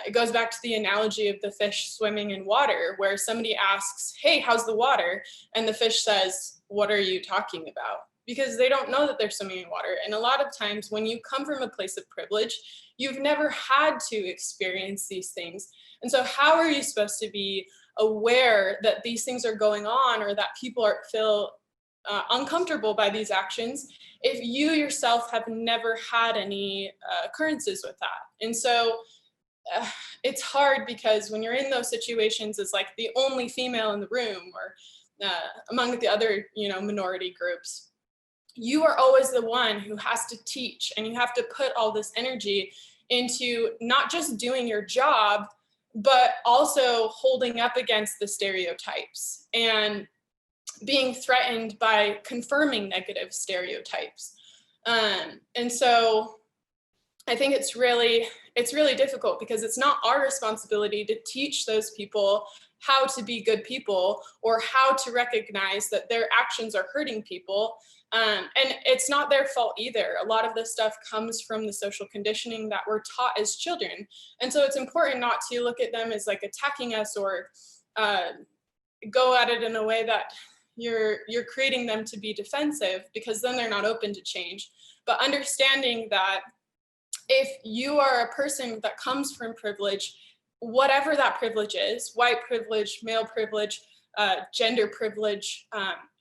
it goes back to the analogy of the fish swimming in water, where somebody asks, hey, how's the water? And the fish says, what are you talking about? Because they don't know that they're swimming in water. And a lot of times when you come from a place of privilege, you've never had to experience these things. And so how are you supposed to be aware that these things are going on, or that people feel uncomfortable by these actions, if you yourself have never had any occurrences with that? And so it's hard, because when you're in those situations as like the only female in the room, or among the other, you know, minority groups, you are always the one who has to teach, and you have to put all this energy into not just doing your job, but also holding up against the stereotypes and being threatened by confirming negative stereotypes. And so I think it's really difficult, because it's not our responsibility to teach those people how to be good people, or how to recognize that their actions are hurting people. And it's not their fault either. A lot of this stuff comes from the social conditioning that we're taught as children. And so it's important not to look at them as like attacking us, or go at it in a way that you're creating them to be defensive, because then they're not open to change. But understanding that if you are a person that comes from privilege, whatever that privilege is, white privilege, male privilege, gender privilege,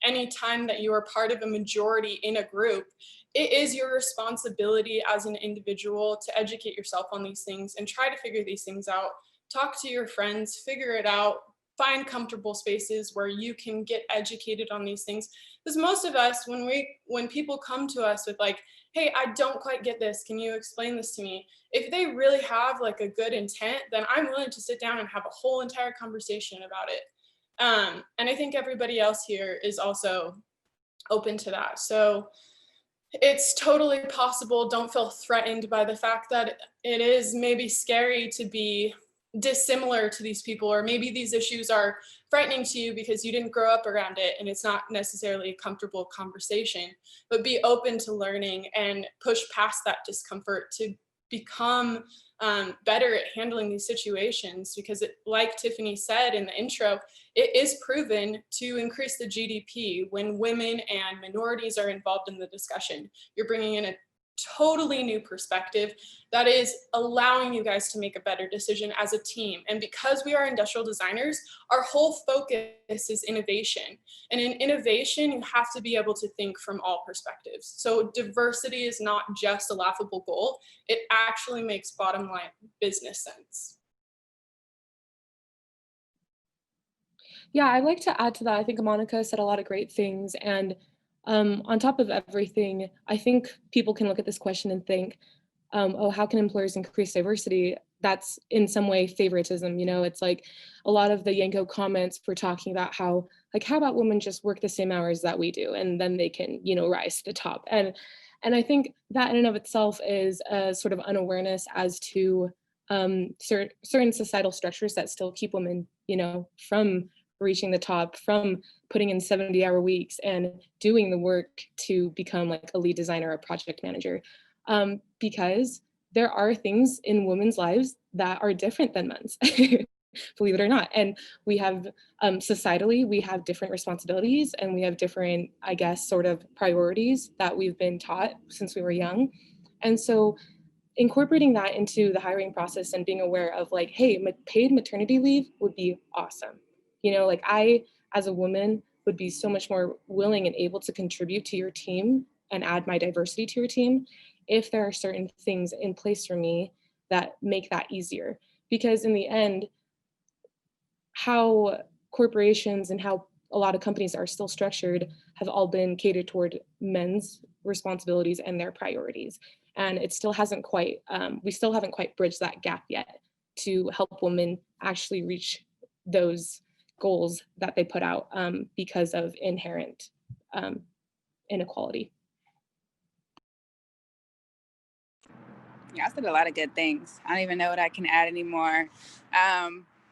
anytime that you are part of a majority in a group, it is your responsibility as an individual to educate yourself on these things and try to figure these things out. Talk to your friends, figure it out, find comfortable spaces where you can get educated on these things. Because most of us, when people come to us with like, hey, I don't quite get this, can you explain this to me? If they really have like a good intent, then I'm willing to sit down and have a whole entire conversation about it. And I think everybody else here is also open to that. So it's totally possible. Don't feel threatened by the fact that it is maybe scary to be dissimilar to these people, or maybe these issues are frightening to you because you didn't grow up around it and it's not necessarily a comfortable conversation. But be open to learning and push past that discomfort to become better at handling these situations, because like Tiffany said in the intro, it is proven to increase the GDP when women and minorities are involved in the discussion. You're bringing in a totally new perspective that is allowing you guys to make a better decision as a team. And because we are industrial designers, our whole focus is innovation. And in innovation, you have to be able to think from all perspectives. So diversity is not just a laughable goal. It actually makes bottom line business sense. Yeah, I'd like to add to that. I think Monika said a lot of great things. And on top of everything, I think people can look at this question and think, oh, how can employers increase diversity? That's in some way favoritism. You know, it's like a lot of the Yanko comments were talking about how, like, how about women just work the same hours that we do, and then they can, you know, rise to the top. And I think that in and of itself is a sort of unawareness as to certain societal structures that still keep women, you know, from reaching the top, from putting in 70-hour weeks and doing the work to become like a lead designer or project manager. Because there are things in women's lives that are different than men's, believe it or not. And we have, societally, we have different responsibilities, and we have different, I guess, sort of priorities that we've been taught since we were young. And so incorporating that into the hiring process and being aware of like, hey, paid maternity leave would be awesome. You know, like I, as a woman, would be so much more willing and able to contribute to your team and add my diversity to your team if there are certain things in place for me that make that easier. Because in the end, how corporations and how a lot of companies are still structured have all been catered toward men's responsibilities and their priorities. And it still hasn't quite, we still haven't quite bridged that gap yet to help women actually reach those goals that they put out because of inherent inequality. Yeah, I said a lot of good things. I don't even know what I can add anymore.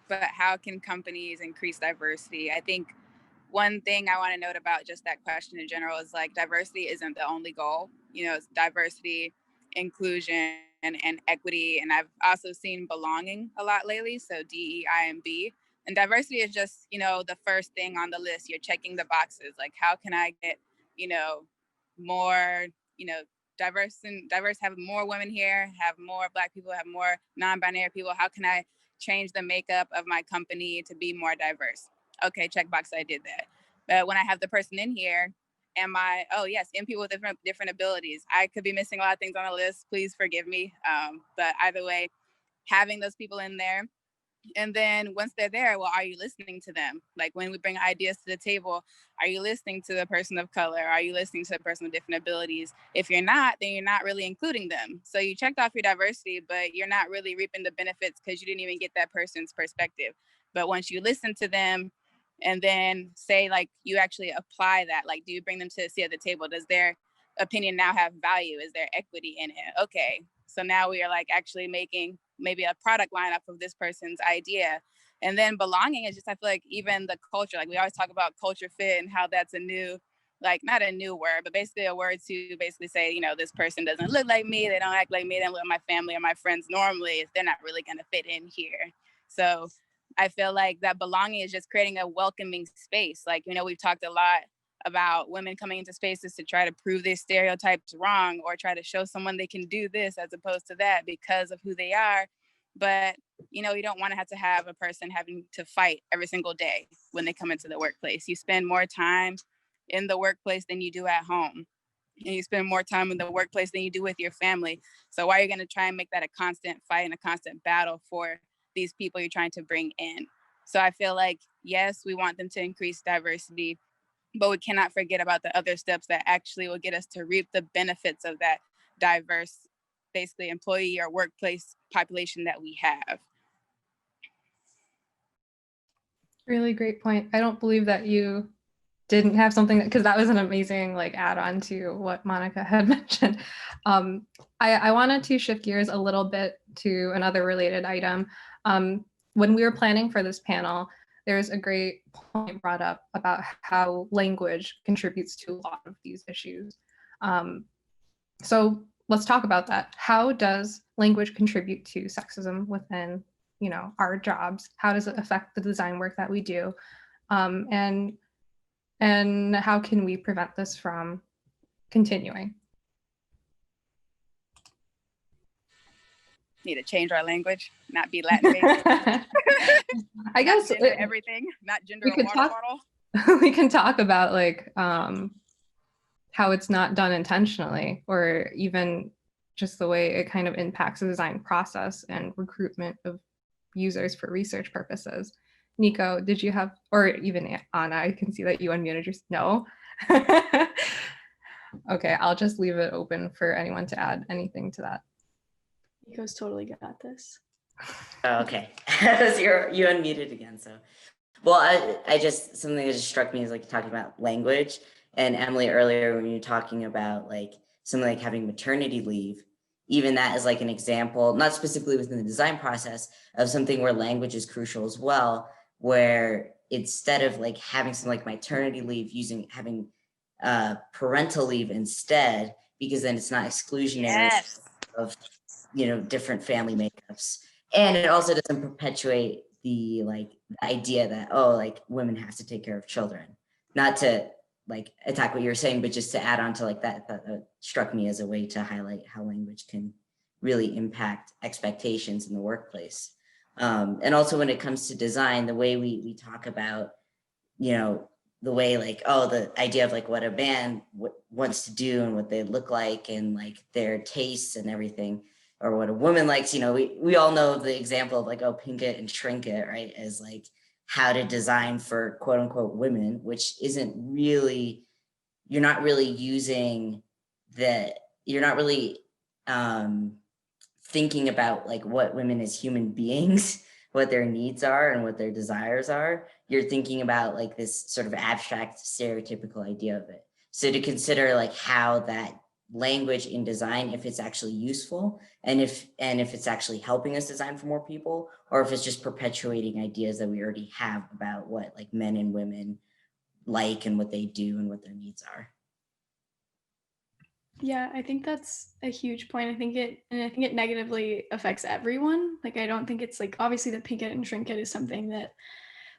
But how can companies increase diversity? I think one thing I want to note about just that question in general is like diversity isn't the only goal. You know, it's diversity, inclusion, and equity. And I've also seen belonging a lot lately. So DEIMB. And diversity is just, you know, the first thing on the list. You're checking the boxes. Like, how can I get, you know, more, you know, diverse, have more women here, have more Black people, have more non-binary people. How can I change the makeup of my company to be more diverse? Okay, checkbox, I did that. But when I have the person in here, oh yes, in people with different abilities. I could be missing a lot of things on the list. Please forgive me. But either way, having those people in there. And then once they're there, well, are you listening to them? Like when we bring ideas to the table, are you listening to the person of color? Are you listening to the person with different abilities? If you're not, then you're not really including them. So you checked off your diversity, but you're not really reaping the benefits because you didn't even get that person's perspective. But once you listen to them and then say, like, you actually apply that, like, do you bring them to a seat at the table? Does their opinion now have value? Is there equity in it? Okay, so now we are like actually making maybe a product lineup of this person's idea. And then belonging is just, I feel like even the culture, like we always talk about culture fit and how that's a new, like not a new word, but basically a word to basically say, you know, this person doesn't look like me, they don't act like me, they don't look like my family or my friends normally, they're not really gonna fit in here. So I feel like that belonging is just creating a welcoming space. Like, you know, we've talked a lot about women coming into spaces to try to prove their stereotypes wrong or try to show someone they can do this as opposed to that because of who they are. But, you know, you don't want to have a person having to fight every single day when they come into the workplace. You spend more time in the workplace than you do at home. And you spend more time in the workplace than you do with your family. So why are you going to try and make that a constant fight and a constant battle for these people you're trying to bring in? So I feel like, yes, we want them to increase diversity, but we cannot forget about the other steps that actually will get us to reap the benefits of that diverse, basically employee or workplace population that we have. Really great point. I don't believe that you didn't have something because that was an amazing like add on to what Monika had mentioned. I wanted to shift gears a little bit to another related item. When we were planning for this panel, there's a great point brought up about how language contributes to a lot of these issues. So let's talk about that. How does language contribute to sexism within, you know, our jobs? How does it affect the design work that we do? And how can we prevent this from continuing? Need to change our language, not be Latin based. I guess everything, not gender or water bottle. We can talk about like how it's not done intentionally, or even just the way it kind of impacts the design process and recruitment of users for research purposes. Nico, did you have, or even Anna, I can see that you unmuted yourself. No. Okay, I'll just leave it open for anyone to add anything to that. Nico's totally got this. Okay, you unmuted again. So, well, I just, something that just struck me is like talking about language, and Emily earlier when you're talking about like something like having maternity leave, even that is like an example, not specifically within the design process, of something where language is crucial as well, where instead of like having some like maternity leave, having parental leave instead, because then it's not exclusionary of, you know, different family makeups. And it also doesn't perpetuate the like the idea that, oh, like women have to take care of children. Not to like attack what you're saying, but just to add on to like that struck me as a way to highlight how language can really impact expectations in the workplace. And also when it comes to design, the way we talk about, you know, the way like, oh, the idea of like what a band wants to do and what they look like and like their tastes and everything, or what a woman likes, you know, we all know the example of like, oh, pink it and shrink it, right? As like how to design for quote unquote women, which isn't really, you're not really using you're not really thinking about like what women as human beings, what their needs are and what their desires are. You're thinking about like this sort of abstract stereotypical idea of it. So to consider like how that language in design, if it's actually useful and if it's actually helping us design for more people, or if it's just perpetuating ideas that we already have about what like men and women like and what they do and what their needs are. Yeah, I think that's a huge point. I think it negatively affects everyone. Like, I don't think it's like, obviously the pink it and shrink it is something that,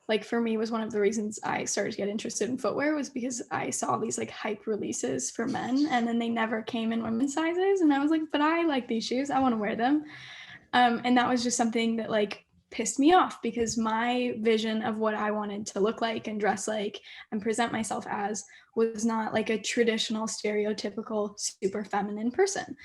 like, for me was one of the reasons I started to get interested in footwear, was because I saw these like hype releases for men and then they never came in women's sizes. And I was like, but I like these shoes, I want to wear them. And that was just something that like pissed me off, because my vision of what I wanted to look like and dress like and present myself as was not like a traditional stereotypical super feminine person.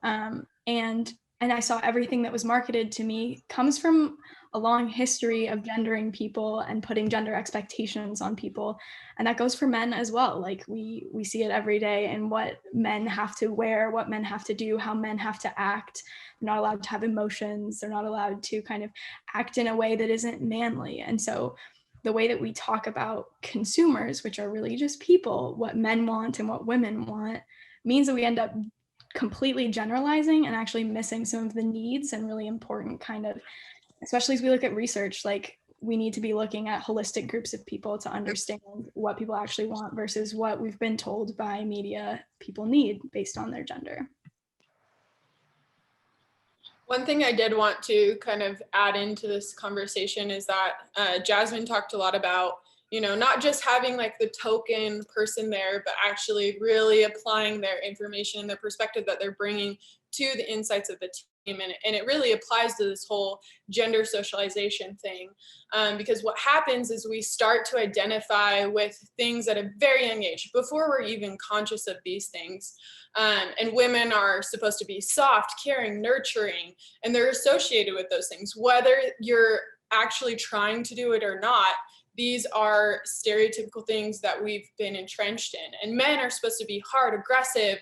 And I saw everything that was marketed to me comes from a long history of gendering people and putting gender expectations on people, and that goes for men as well. Like we see it every day in what men have to wear, what men have to do, how men have to act. They're not allowed to have emotions, they're not allowed to kind of act in a way that isn't manly. And so the way that we talk about consumers, which are really just people, what men want and what women want, means that we end up completely generalizing and actually missing some of the needs and really important kind of, especially as we look at research, like we need to be looking at holistic groups of people to understand what people actually want versus what we've been told by media people need based on their gender. One thing I did want to kind of add into this conversation is that Jasmine talked a lot about, you know, not just having like the token person there, but actually really applying their information and the perspective that they're bringing to the insights of the team. And it really applies to this whole gender socialization thing, because what happens is we start to identify with things at a very young age before we're even conscious of these things. And women are supposed to be soft, caring, nurturing, and they're associated with those things. Whether you're actually trying to do it or not, these are stereotypical things that we've been entrenched in. And men are supposed to be hard, aggressive.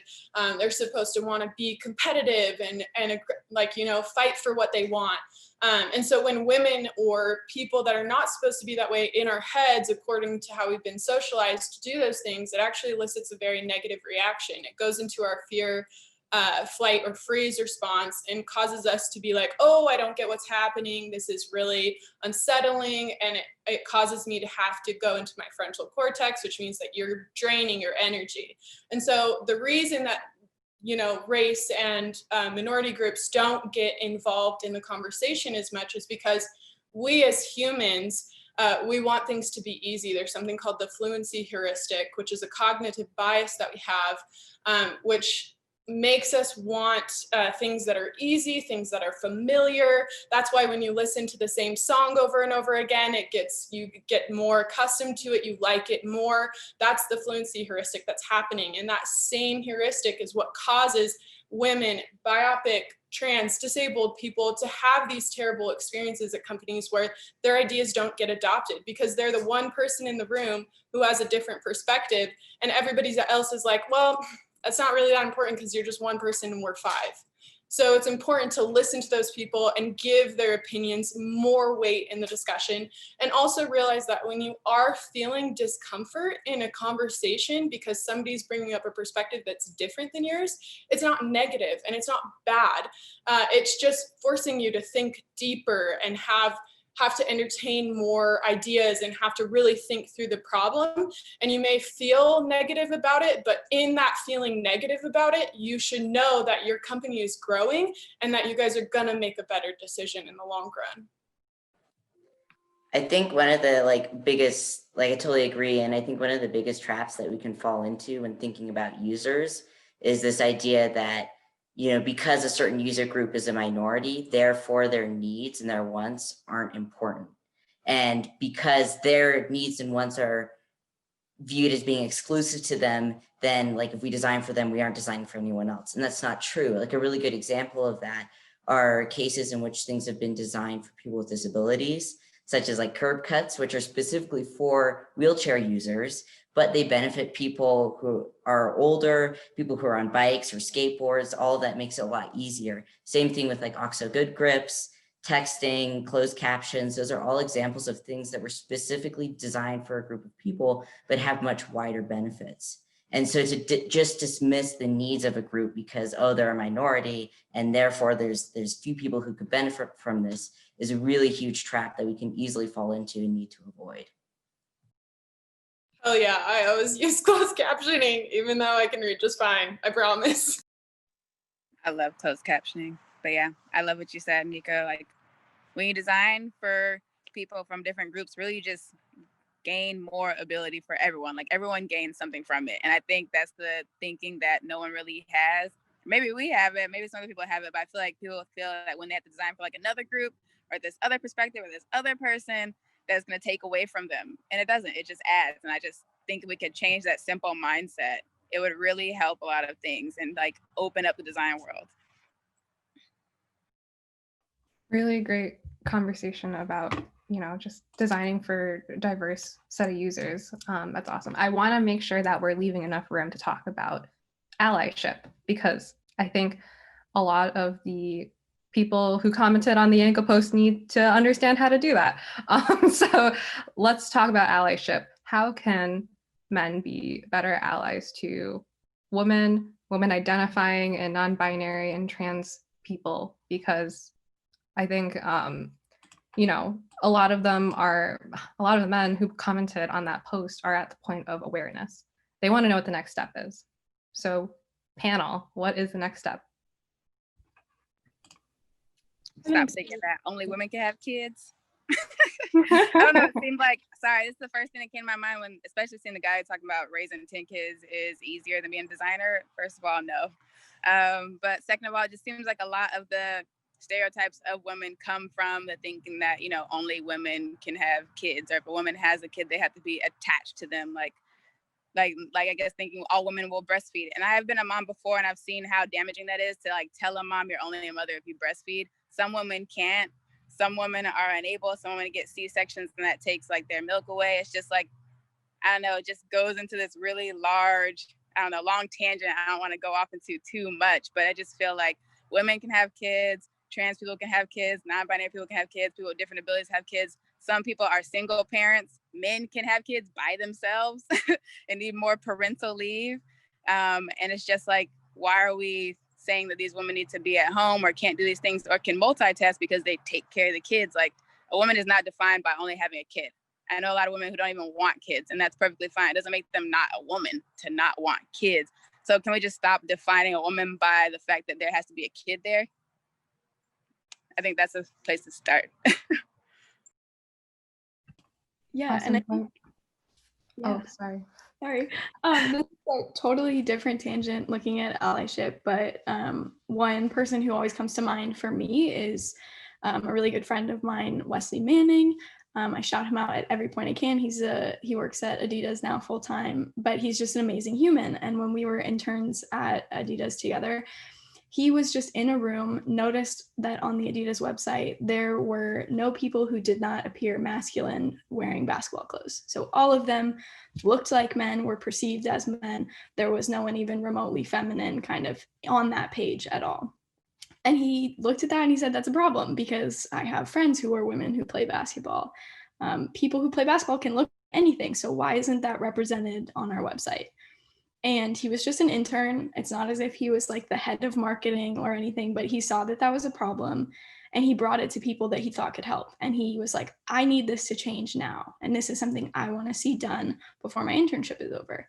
They're supposed to want to be competitive and like, you know, fight for what they want. And so when women or people that are not supposed to be that way in our heads, according to how we've been socialized to do those things, it actually elicits a very negative reaction. It goes into our fear, flight or freeze response and causes us to be like, oh, I don't get what's happening. This is really unsettling. And it causes me to have to go into my frontal cortex, which means that you're draining your energy. And so the reason that, you know, race and minority groups don't get involved in the conversation as much is because we as humans, we want things to be easy. There's something called the fluency heuristic, which is a cognitive bias that we have, which makes us want things that are easy, things that are familiar. That's why when you listen to the same song over and over again, you get more accustomed to it, you like it more. That's the fluency heuristic that's happening. And that same heuristic is what causes women, biopic, trans, disabled people to have these terrible experiences at companies where their ideas don't get adopted because they're the one person in the room who has a different perspective, and everybody else is like, well, that's not really that important because you're just one person and we're five. So it's important to listen to those people and give their opinions more weight in the discussion. And also realize that when you are feeling discomfort in a conversation because somebody's bringing up a perspective that's different than yours, it's not negative and it's not bad. It's just forcing you to think deeper and have to entertain more ideas and have to really think through the problem. And you may feel negative about it, but in that feeling negative about it, you should know that your company is growing and that you guys are gonna make a better decision in the long run. I think one of the biggest, I totally agree. And I think one of the biggest traps that we can fall into when thinking about users is this idea that, you know, because a certain user group is a minority, therefore their needs and their wants aren't important. And because their needs and wants are viewed as being exclusive to them, then if we design for them, we aren't designing for anyone else. And that's not true. A really good example of that are cases in which things have been designed for people with disabilities such as like curb cuts, which are specifically for wheelchair users, but they benefit people who are older, people who are on bikes or skateboards. All of that makes it a lot easier. Same thing with like OXO Good Grips, texting, closed captions. Those are all examples of things that were specifically designed for a group of people, but have much wider benefits. And so to just dismiss the needs of a group because, oh, they're a minority and therefore there's few people who could benefit from this is a really huge trap that we can easily fall into and need to avoid. Oh yeah, I always use closed captioning, even though I can read just fine, I promise. I love closed captioning, but yeah, I love what you said, Nico. Like when you design for people from different groups, really just gain more ability for everyone. Like everyone gains something from it. And I think that's the thinking that no one really has. Maybe we have it, maybe some other people have it, but I feel like people feel that when they have to design for like another group or this other perspective or this other person, that's going to take away from them. And it doesn't, it just adds. And I just think we could change that simple mindset. It would really help a lot of things and like open up the design world. Really great conversation about, you know, just designing for diverse set of users. That's awesome. I want to make sure that we're leaving enough room to talk about allyship, because I think a lot of the people who commented on the Anchor post need to understand how to do that. So let's talk about allyship. How can men be better allies to women identifying and non-binary and trans people? Because I think, you know, a lot of the men who commented on that post are at the point of awareness. They want to know what the next step is. So panel, what is the next step? Stop thinking that only women can have kids. I don't know, it seemed like, sorry, this is the first thing that came to my mind when, especially seeing the guy talking about raising 10 kids is easier than being a designer. First of all, no. But second of all, it just seems like a lot of the stereotypes of women come from the thinking that, you know, only women can have kids, or if a woman has a kid, they have to be attached to them. Like I guess thinking all women will breastfeed. And I have been a mom before, and I've seen how damaging that is to like tell a mom you're only a mother if you breastfeed. Some women can't. Some women are unable. Some women get C-sections and that takes like their milk away. It's just like, I don't know, it just goes into this really large, I don't know, long tangent. I don't want to go off into too much, but I just feel like women can have kids, trans people can have kids, non-binary people can have kids, people with different abilities have kids. Some people are single parents. Men can have kids by themselves and need more parental leave. And it's just like, why are we saying that these women need to be at home or can't do these things or can multitask because they take care of the kids? Like, a woman is not defined by only having a kid. I know a lot of women who don't even want kids, and that's perfectly fine. It doesn't make them not a woman to not want kids. So can we just stop defining a woman by the fact that there has to be a kid there? I think that's a place to start. Yeah, Awesome. and I think, Oh, sorry. Sorry. This is a totally different tangent looking at allyship, but one person who always comes to mind for me is a really good friend of mine, Wesley Manning. I shout him out at every point I can. He works at Adidas now full time, but he's just an amazing human. And when we were interns at Adidas together, he was just in a room, noticed that on the Adidas website, there were no people who did not appear masculine wearing basketball clothes. So all of them looked like men, were perceived as men. There was no one even remotely feminine kind of on that page at all. And he looked at that and he said, that's a problem because I have friends who are women who play basketball. People who play basketball can look like anything. So why isn't that represented on our website? And he was just an intern. It's not as if he was like the head of marketing or anything, but he saw that that was a problem and he brought it to people that he thought could help. And he was like, I need this to change now. And this is something I want to see done before my internship is over.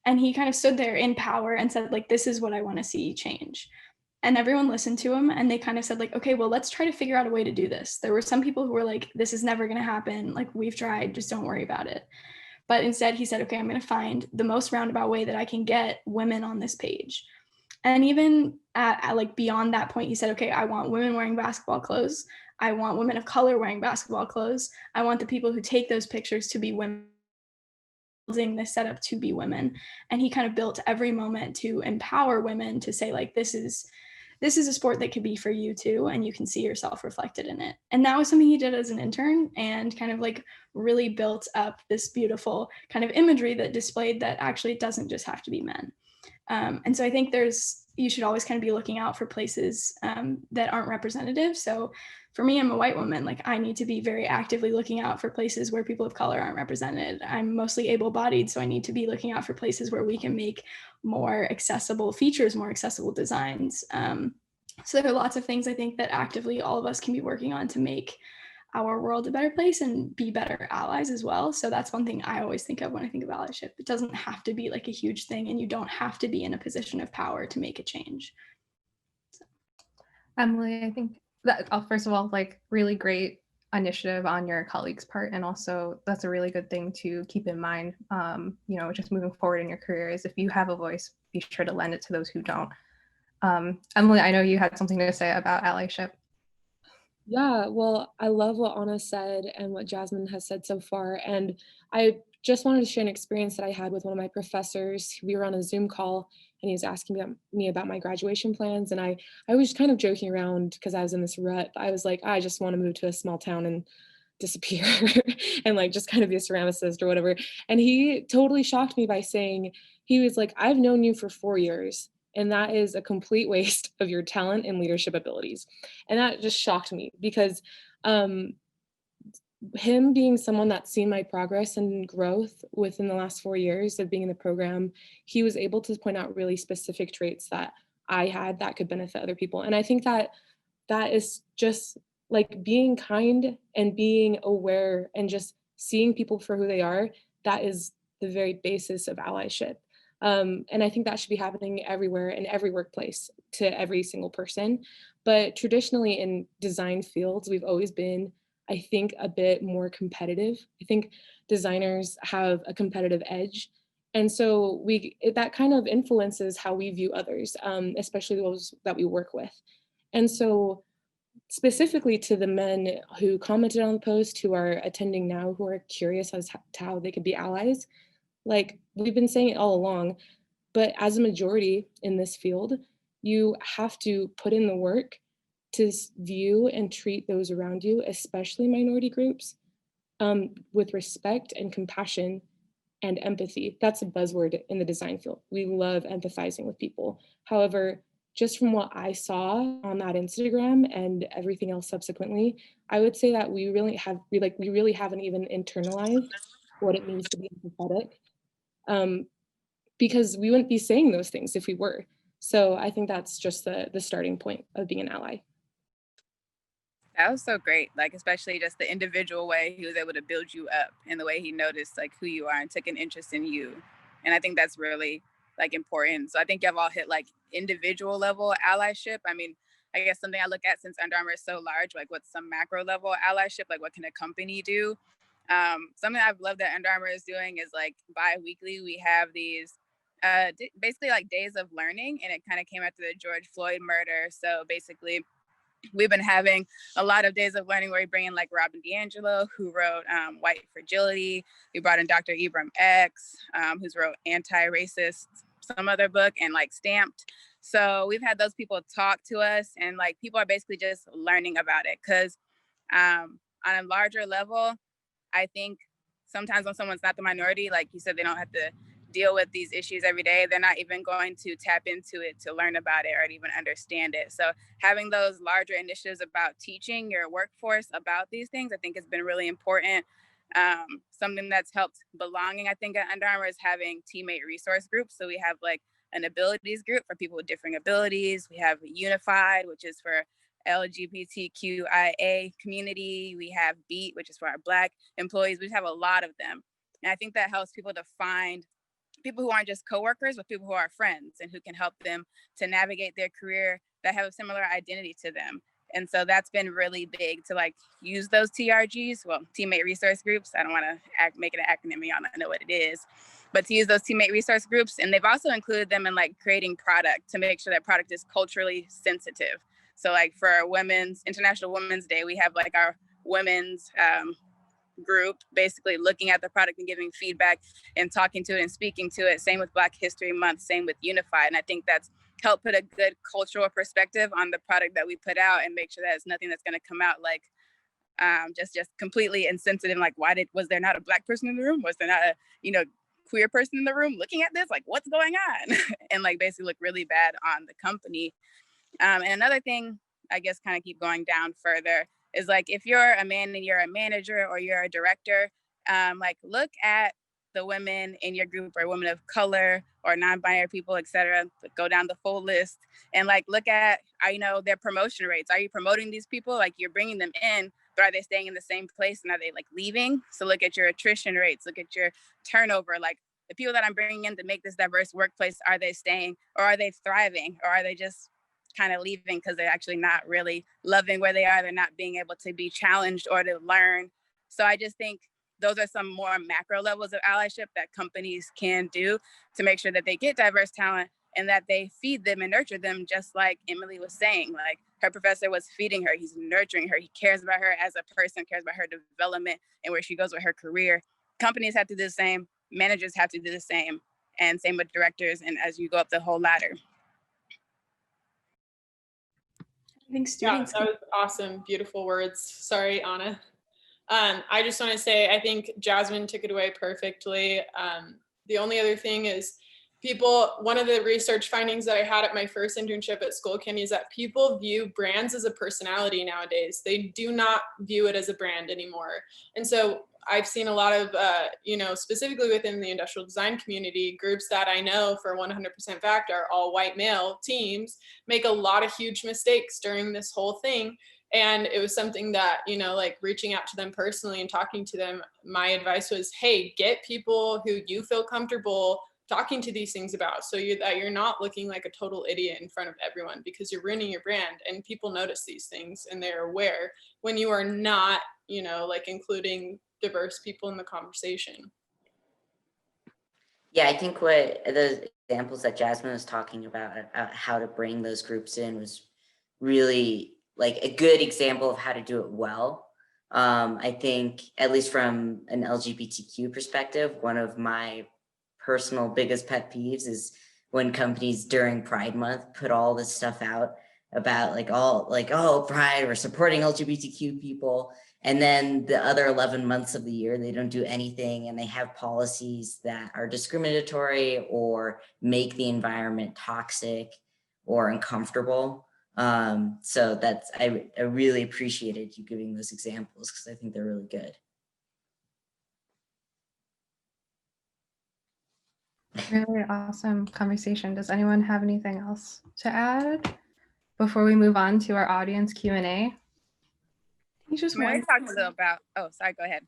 And he kind of stood there in power and said, like, this is what I want to see change. And everyone listened to him and they kind of said like, okay, well, let's try to figure out a way to do this. There were some people who were like, this is never going to happen. Like, we've tried, just don't worry about it. But instead he said, okay, I'm going to find the most roundabout way that I can get women on this page. And even at like beyond that point, he said, okay, I want women wearing basketball clothes. I want women of color wearing basketball clothes. I want the people who take those pictures to be women, building this setup to be women. And he kind of built every moment to empower women to say like, this is this is a sport that could be for you too, and you can see yourself reflected in it. And that was something he did as an intern, and kind of like really built up this beautiful kind of imagery that displayed that actually it doesn't just have to be men. And so I think you should always kind of be looking out for places that aren't representative. So for me, I'm a white woman, like I need to be very actively looking out for places where people of color aren't represented. I'm mostly able-bodied, so I need to be looking out for places where we can make more accessible features, more accessible designs. So there are lots of things I think that actively all of us can be working on to make our world a better place and be better allies as well. So that's one thing I always think of when I think of allyship. It doesn't have to be like a huge thing, and you don't have to be in a position of power to make a change. So. Emily, I think that first of all, like really great initiative on your colleagues' part, and also that's a really good thing to keep in mind. You know, just moving forward in your career is if you have a voice, be sure to lend it to those who don't. Emily, I know you had something to say about allyship. Yeah, well, I love what Anna said and what Jasmine has said so far. And I just wanted to share an experience that I had with one of my professors. We were on a Zoom call and he was asking me about my graduation plans. And I was kind of joking around because I was in this rut. I was like, I just want to move to a small town and disappear and like just kind of be a ceramicist or whatever. And he totally shocked me by saying, he was like, I've known you for 4 years. And that is a complete waste of your talent and leadership abilities. And that just shocked me because him being someone that's seen my progress and growth within the last 4 years of being in the program, he was able to point out really specific traits that I had that could benefit other people. And I think that that is just like being kind and being aware and just seeing people for who they are. That is the very basis of allyship. And I think that should be happening everywhere in every workplace to every single person. But traditionally in design fields, we've always been, I think, a bit more competitive. I think designers have a competitive edge. And so that kind of influences how we view others, especially those that we work with. And so specifically to the men who commented on the post, who are attending now, who are curious as to how they could be allies, like we've been saying it all along, but as a majority in this field, you have to put in the work to view and treat those around you, especially minority groups, with respect and compassion and empathy. That's a buzzword in the design field. We love empathizing with people. However, just from what I saw on that Instagram and everything else subsequently, I would say that we really haven't even internalized what it means to be empathetic. Because we wouldn't be saying those things if we were. So I think that's just the starting point of being an ally. That was so great, like especially just the individual way he was able to build you up and the way he noticed like who you are and took an interest in you. And I think that's really like important. So I think you've all hit like individual level allyship. I mean, I guess something I look at since Under Armour is so large, like what's some macro level allyship, like what can a company do? Something I've loved that Under Armour is doing is like bi-weekly, we have these basically like days of learning, and it kind of came after the George Floyd murder. So basically we've been having a lot of days of learning where we bring in like Robin DiAngelo, who wrote White Fragility. We brought in Dr. Ibram X, who's wrote Anti-Racist, some other book, and like Stamped. So we've had those people talk to us, and like people are basically just learning about it. Because on a larger level, I think sometimes when someone's not the minority, like you said, they don't have to deal with these issues every day. They're not even going to tap into it to learn about it or to even understand it. So having those larger initiatives about teaching your workforce about these things, I think has been really important. Something that's helped belonging, I think, at Under Armour is having teammate resource groups. So we have like an abilities group for people with differing abilities. We have Unified, which is for LGBTQIA community. We have Beat, which is for our Black employees. We have a lot of them. And I think that helps people to find people who aren't just coworkers, but people who are friends and who can help them to navigate their career that have a similar identity to them. And so that's been really big to like use those TRGs, well, teammate resource groups. I don't want to make it an acronym, y'all know what it is, but to use those teammate resource groups. And they've also included them in like creating product to make sure that product is culturally sensitive. So like for International Women's Day, we have like our women's group basically looking at the product and giving feedback and talking to it and speaking to it. Same with Black History Month, same with Unified. And I think that's help put a good cultural perspective on the product that we put out and make sure that it's nothing that's going to come out like just completely insensitive. Like, was there not a Black person in the room? Was there not a, queer person in the room looking at this? Like, what's going on? And like basically look really bad on the company. And another thing, I guess, kind of keep going down further is like, if you're a man and you're a manager or you're a director, like look at the women in your group or women of color or non-binary people, et cetera, go down the full list and like look at, their promotion rates. Are you promoting these people? Like you're bringing them in, but are they staying in the same place and are they like leaving? So look at your attrition rates, look at your turnover. Like the people that I'm bringing in to make this diverse workplace, are they staying or are they thriving or are they just kind of leaving because they're actually not really loving where they are? They're not being able to be challenged or to learn. So I just think those are some more macro levels of allyship that companies can do to make sure that they get diverse talent and that they feed them and nurture them, just like Emily was saying. Like her professor was feeding her, he's nurturing her, he cares about her as a person, cares about her development and where she goes with her career. Companies have to do the same, managers have to do the same, and same with directors, and as you go up the whole ladder. I think students. Yeah, that was awesome. Beautiful words. Sorry, Anna. I just want to say, I think Jasmine took it away perfectly. The only other thing is one of the research findings that I had at my first internship at School Candy is that people view brands as a personality nowadays. They do not view it as a brand anymore. And so I've seen a lot of, specifically within the industrial design community, groups that I know for 100% fact are all white male teams make a lot of huge mistakes during this whole thing. And it was something that, like reaching out to them personally and talking to them, my advice was, hey, get people who you feel comfortable talking to these things about, so that you're not looking like a total idiot in front of everyone, because you're ruining your brand and people notice these things and they're aware when you are not, like including diverse people in the conversation. Yeah, I think what the examples that Jasmine was talking about how to bring those groups in was really like a good example of how to do it well. I think, at least from an LGBTQ perspective, one of my personal biggest pet peeves is when companies during Pride Month put all this stuff out about oh, Pride, we're supporting LGBTQ people. And then the other 11 months of the year, they don't do anything, and they have policies that are discriminatory or make the environment toxic or uncomfortable. So I really appreciated you giving those examples because I think they're really good. Really awesome conversation. Does anyone have anything else to add before we move on to our audience Q&A? Just May I one. talk a little about, oh, sorry, go ahead.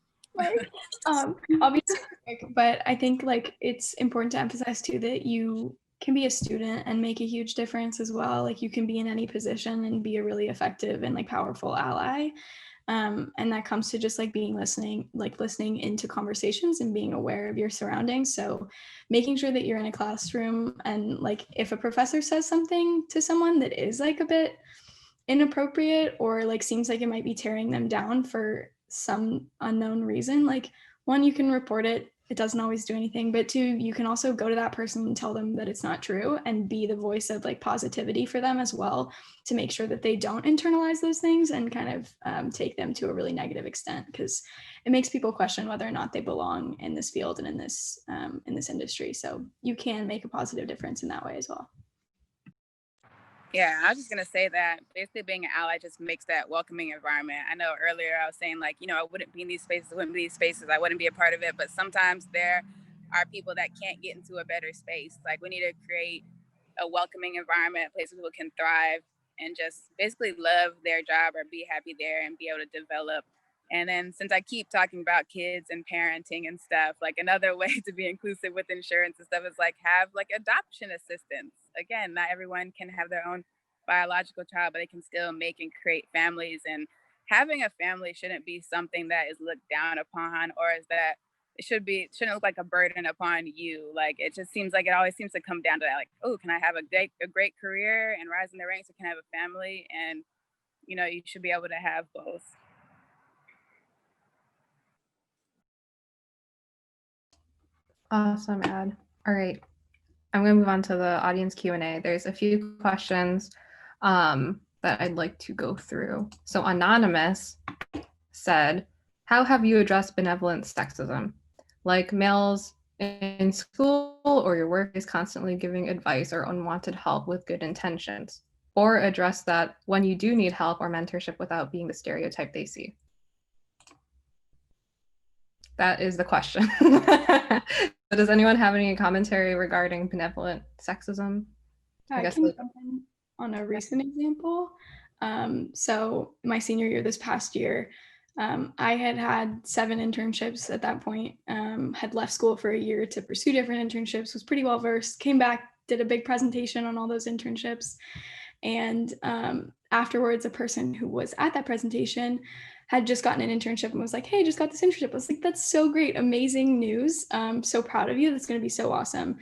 I'll be quick, but I think like it's important to emphasize too that you can be a student and make a huge difference as well. Like you can be in any position and be a really effective and like powerful ally. And that comes to just like listening into conversations and being aware of your surroundings. So making sure that you're in a classroom and like if a professor says something to someone that is like a bit inappropriate or like seems like it might be tearing them down for some unknown reason, like one, you can report it. It doesn't always do anything, but two, you can also go to that person and tell them that it's not true and be the voice of like positivity for them as well, to make sure that they don't internalize those things and kind of take them to a really negative extent, because it makes people question whether or not they belong in this field and in this industry. So you can make a positive difference in that way as well. Yeah, I was just going to say that basically being an ally just makes that welcoming environment. I know earlier I was saying like, I wouldn't be in these spaces, I wouldn't be a part of it. But sometimes there are people that can't get into a better space. Like we need to create a welcoming environment, a place where people can thrive and just basically love their job or be happy there and be able to develop. And then since I keep talking about kids and parenting and stuff, like another way to be inclusive with insurance and stuff is like have like adoption assistance. Again, not everyone can have their own biological child, but they can still make and create families. And having a family shouldn't be something that is looked down upon, or is that it shouldn't look like a burden upon you. Like it just seems like it always seems to come down to that, like, oh, can I have a great career and rise in the ranks, or can I have a family? And you should be able to have both. Awesome, Ad. All right. I'm going to move on to the audience Q&A. There's a few questions that I'd like to go through. So Anonymous said, how have you addressed benevolent sexism? Like males in school or your work is constantly giving advice or unwanted help with good intentions, or address that when you do need help or mentorship without being the stereotype they see. That is the question. Does anyone have any commentary regarding benevolent sexism? I guess can the- jump in on a recent example. So my senior year this past year, I had 7 internships at that point, had left school for a year to pursue different internships, was pretty well versed, came back, did a big presentation on all those internships. And afterwards, a person who was at that presentation had just gotten an internship and was like, hey, just got this internship. I was like, that's so great. Amazing news. So proud of you. That's going to be so awesome.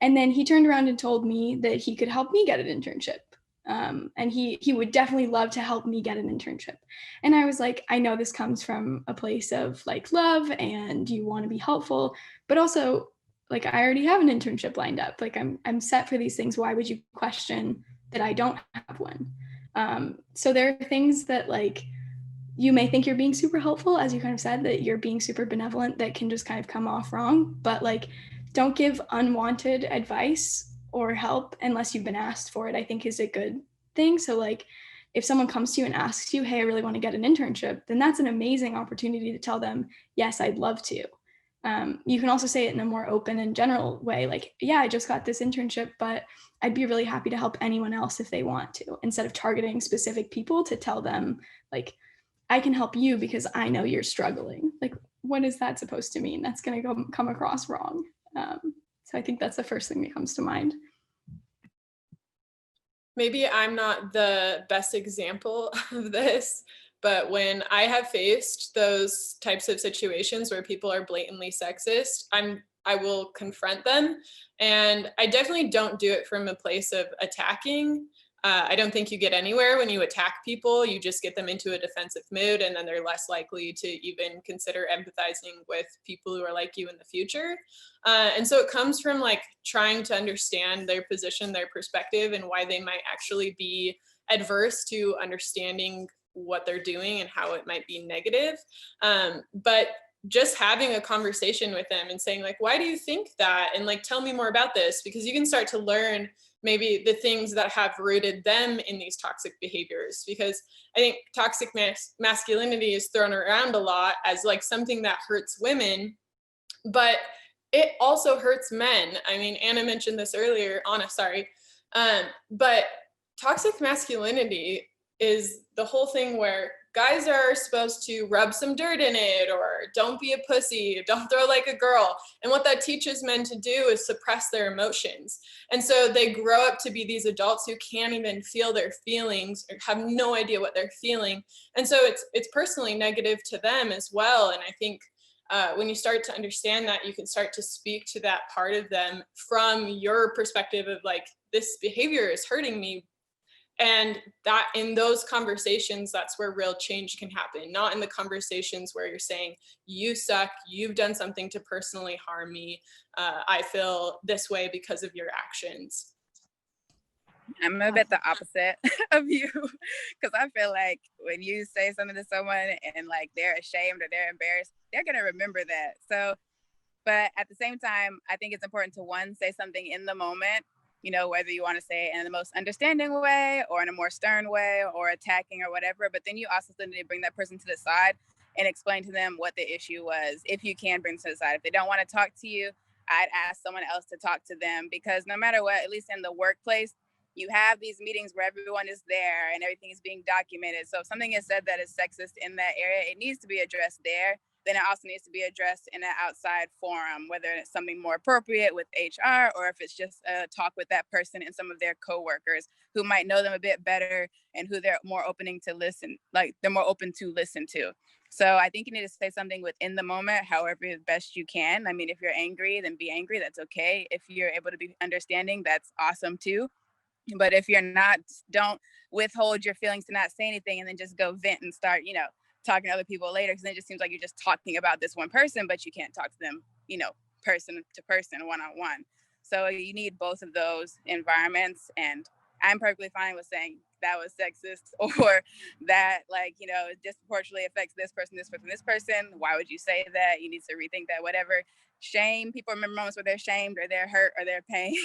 And then he turned around and told me that he could help me get an internship. And he would definitely love to help me get an internship. And I was like, I know this comes from a place of like love and you want to be helpful, but also like I already have an internship lined up. Like I'm set for these things. Why would you question that I don't have one? So there are things that like you may think you're being super helpful, as you kind of said, that you're being super benevolent, that can just kind of come off wrong. But like, don't give unwanted advice or help unless you've been asked for it, I think is a good thing. So like, if someone comes to you and asks you, hey, I really want to get an internship, then that's an amazing opportunity to tell them, yes, I'd love to. You can also say it in a more open and general way, like, yeah, I just got this internship, but I'd be really happy to help anyone else if they want to, instead of targeting specific people to tell them, like, I can help you because I know you're struggling. Like, what is that supposed to mean? That's going to come across wrong. So I think that's the first thing that comes to mind. Maybe I'm not the best example of this, but when I have faced those types of situations where people are blatantly sexist, I will confront them. And I definitely don't do it from a place of attacking. I don't think you get anywhere when you attack people. You just get them into a defensive mood, and then they're less likely to even consider empathizing with people who are like you in the future. And so it comes from like trying to understand their position, their perspective, and why they might actually be adverse to understanding what they're doing and how it might be negative. But just having a conversation with them and saying like, why do you think that? And like, tell me more about this, because you can start to learn maybe the things that have rooted them in these toxic behaviors. Because I think toxic masculinity is thrown around a lot as like something that hurts women, but it also hurts men. I mean, Anna mentioned this earlier, Anna, sorry. But toxic masculinity is the whole thing where guys are supposed to rub some dirt in it, or don't be a pussy, don't throw like a girl. And what that teaches men to do is suppress their emotions. And so they grow up to be these adults who can't even feel their feelings or have no idea what they're feeling. And so it's personally negative to them as well. And I think when you start to understand that, you can start to speak to that part of them from your perspective of like, this behavior is hurting me. And that in those conversations, that's where real change can happen, not in the conversations where you're saying, you suck, you've done something to personally harm me, I feel this way because of your actions. I'm a bit the opposite of you, because I feel like when you say something to someone and like they're ashamed or they're embarrassed, they're going to remember that. So, but at the same time, I think it's important to say something in the moment, you know, whether you want to say it in the most understanding way or in a more stern way or attacking or whatever, but then you also still need to bring that person to the side and explain to them what the issue was. If you can bring them to the side, if they don't want to talk to you, I'd ask someone else to talk to them, because no matter what, at least in the workplace, you have these meetings where everyone is there and everything is being documented. So if something is said that is sexist in that area, it needs to be addressed there. Then it also needs to be addressed in an outside forum, whether it's something more appropriate with HR or if it's just a talk with that person and some of their coworkers who might know them a bit better and who they're more opening to listen, like they're more open to listen to. So I think you need to say something within the moment, however best you can. I mean, if you're angry, then be angry. That's okay. If you're able to be understanding, that's awesome too. But if you're not, don't withhold your feelings to not say anything and then just go vent and start, you know, talking to other people later, because then it just seems like you're just talking about this one person, but you can't talk to them, you know, person to person, one-on-one. So you need both of those environments. And I'm perfectly fine with saying that was sexist or that, like, you know, it disproportionately affects this person, this person, this person. Why would you say that? You need to rethink that, whatever. Shame, people remember moments where they're shamed or they're hurt or they're pain.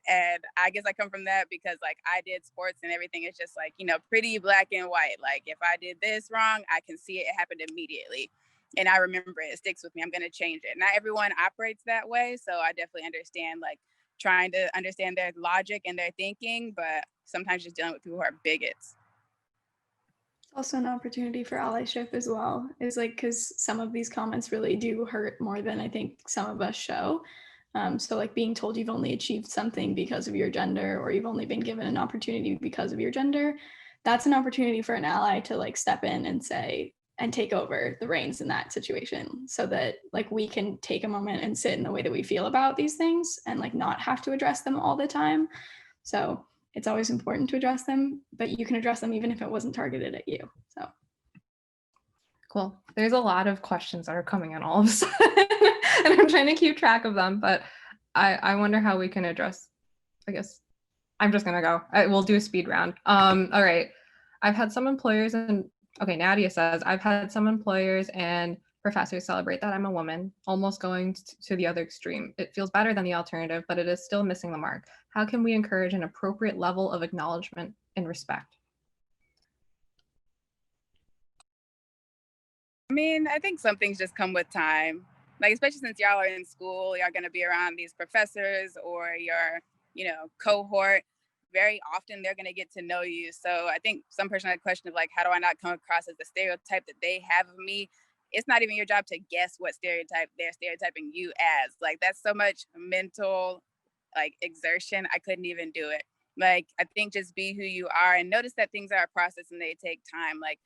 And I guess I come from that because, like, I did sports and everything is just like, you know, pretty black and white. Like, if I did this wrong, I can see it happened immediately. And I remember it sticks with me. I'm going to change it. Not everyone operates that way. So I definitely understand, like, trying to understand their logic and their thinking, but sometimes just dealing with people who are bigots. Also an opportunity for allyship as well, is like, because some of these comments really do hurt more than I think some of us show. So like being told you've only achieved something because of your gender, or you've only been given an opportunity because of your gender, that's an opportunity for an ally to like step in and say, and take over the reins in that situation, so that like we can take a moment and sit in the way that we feel about these things and like not have to address them all the time. So it's always important to address them, but you can address them even if it wasn't targeted at you. So Cool. There's a lot of questions that are coming in all of a sudden, and I'm trying to keep track of them, but I wonder how we can address, I guess I'm just gonna go. We'll do a speed round. All right. I've had some employers and, okay, Nadia says, I've had some employers and professors celebrate that I'm a woman, almost going to the other extreme. It feels better than the alternative, but it is still missing the mark. How can we encourage an appropriate level of acknowledgement and respect? I mean, I think some things just come with time. Like, especially since y'all are in school, y'all gonna be around these professors or your, you know, cohort. Very often they're gonna get to know you. So I think some person had a question of like, how do I not come across as the stereotype that they have of me? It's not even your job to guess what stereotype they're stereotyping you as. Like, that's so much mental like exertion. I couldn't even do it. Like, I think just be who you are and notice that things are a process and they take time. Like,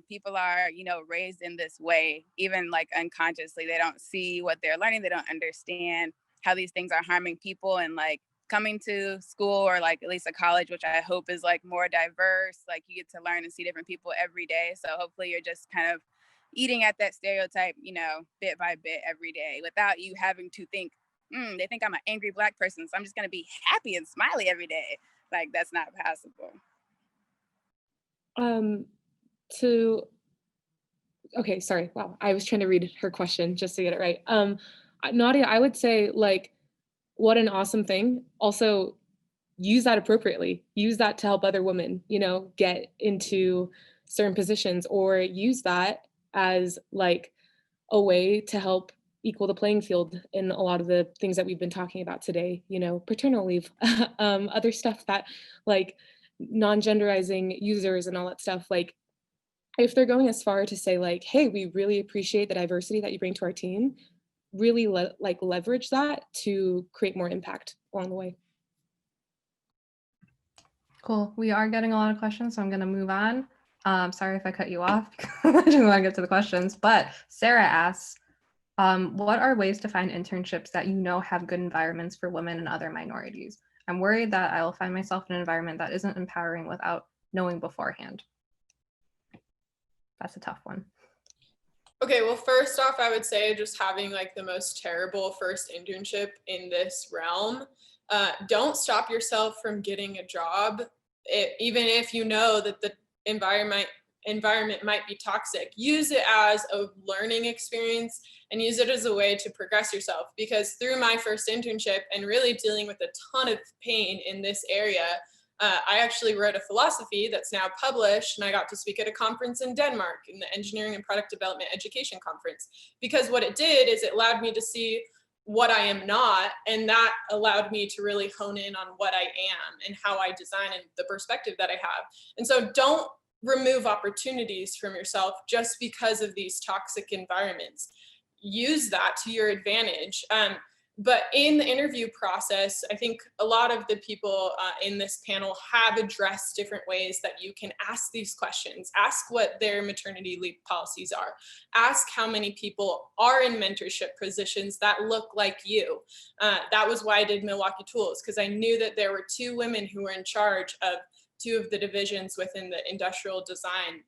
people are, you know, raised in this way, even like unconsciously. They don't see what they're learning. They don't understand how these things are harming people. And like coming to school, or like at least a college, which I hope is like more diverse, like you get to learn and see different people every day. So hopefully you're just kind of eating at that stereotype, you know, bit by bit every day without you having to think, they think I'm an angry Black person, so I'm just going to be happy and smiley every day. Like, that's not possible. Okay, sorry. Wow, I was trying to read her question just to get it right. Nadia, I would say, like, what an awesome thing. Also, use that appropriately. Use that to help other women, you know, get into certain positions, or use that as like a way to help equal the playing field in a lot of the things that we've been talking about today, you know, paternal leave, other stuff that like non-genderizing users and all that stuff. Like, if they're going as far to say like, hey, we really appreciate the diversity that you bring to our team, really like leverage that to create more impact along the way. Cool. We are getting a lot of questions, so I'm going to move on. Sorry if I cut you off. I just want to get to the questions. But Sarah asks, what are ways to find internships that you know have good environments for women and other minorities? I'm worried that I will find myself in an environment that isn't empowering without knowing beforehand. That's a tough one. Okay, well, first off, I would say just having like the most terrible first internship in this realm. Don't stop yourself from getting a job, even if you know that the environment might be toxic. Use it as a learning experience and use it as a way to progress yourself. Because through my first internship and really dealing with a ton of pain in this area, I actually wrote a philosophy that's now published, and I got to speak at a conference in Denmark, in the Engineering and Product Development Education Conference, because what it did is it allowed me to see what I am not, and that allowed me to really hone in on what I am and how I design and the perspective that I have. And so don't remove opportunities from yourself just because of these toxic environments. Use that to your advantage. But in the interview process, I think a lot of the people in this panel have addressed different ways that you can ask these questions. Ask what their maternity leave policies are. Ask how many people are in mentorship positions that look like you. That was why I did Milwaukee Tools, because I knew that there were 2 women who were in charge of 2 of the divisions within the industrial design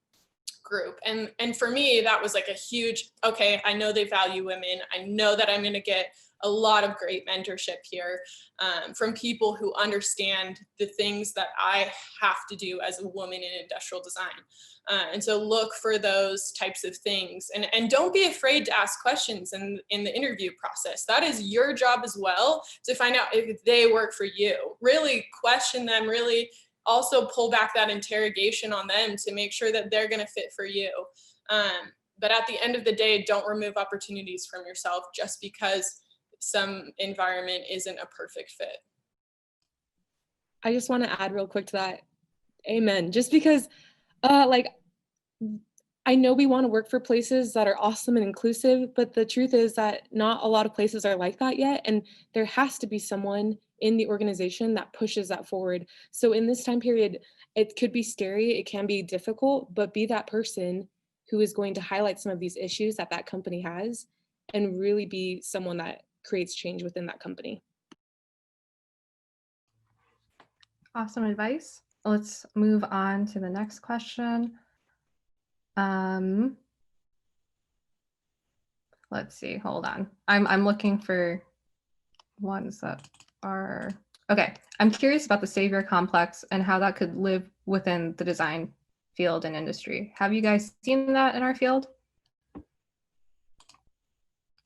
group. And for me, that was like a huge, okay, I know they value women. I know that I'm going to get a lot of great mentorship here from people who understand the things that I have to do as a woman in industrial design. And so look for those types of things, and don't be afraid to ask questions in the interview process. That is your job as well, to find out if they work for you. Really question them, really also pull back that interrogation on them to make sure that they're going to fit for you. But at the end of the day, don't remove opportunities from yourself just because some environment isn't a perfect fit. I just want to add real quick to that. Amen. Just because like, I know we want to work for places that are awesome and inclusive, but the truth is that not a lot of places are like that yet. And there has to be someone in the organization that pushes that forward. So in this time period, it could be scary, it can be difficult, but be that person who is going to highlight some of these issues that that company has and really be someone that creates change within that company. Awesome advice. Let's move on to the next question. Let's see, hold on. I'm looking for ones that are, okay. I'm curious about the savior complex and how that could live within the design field and industry. Have you guys seen that in our field?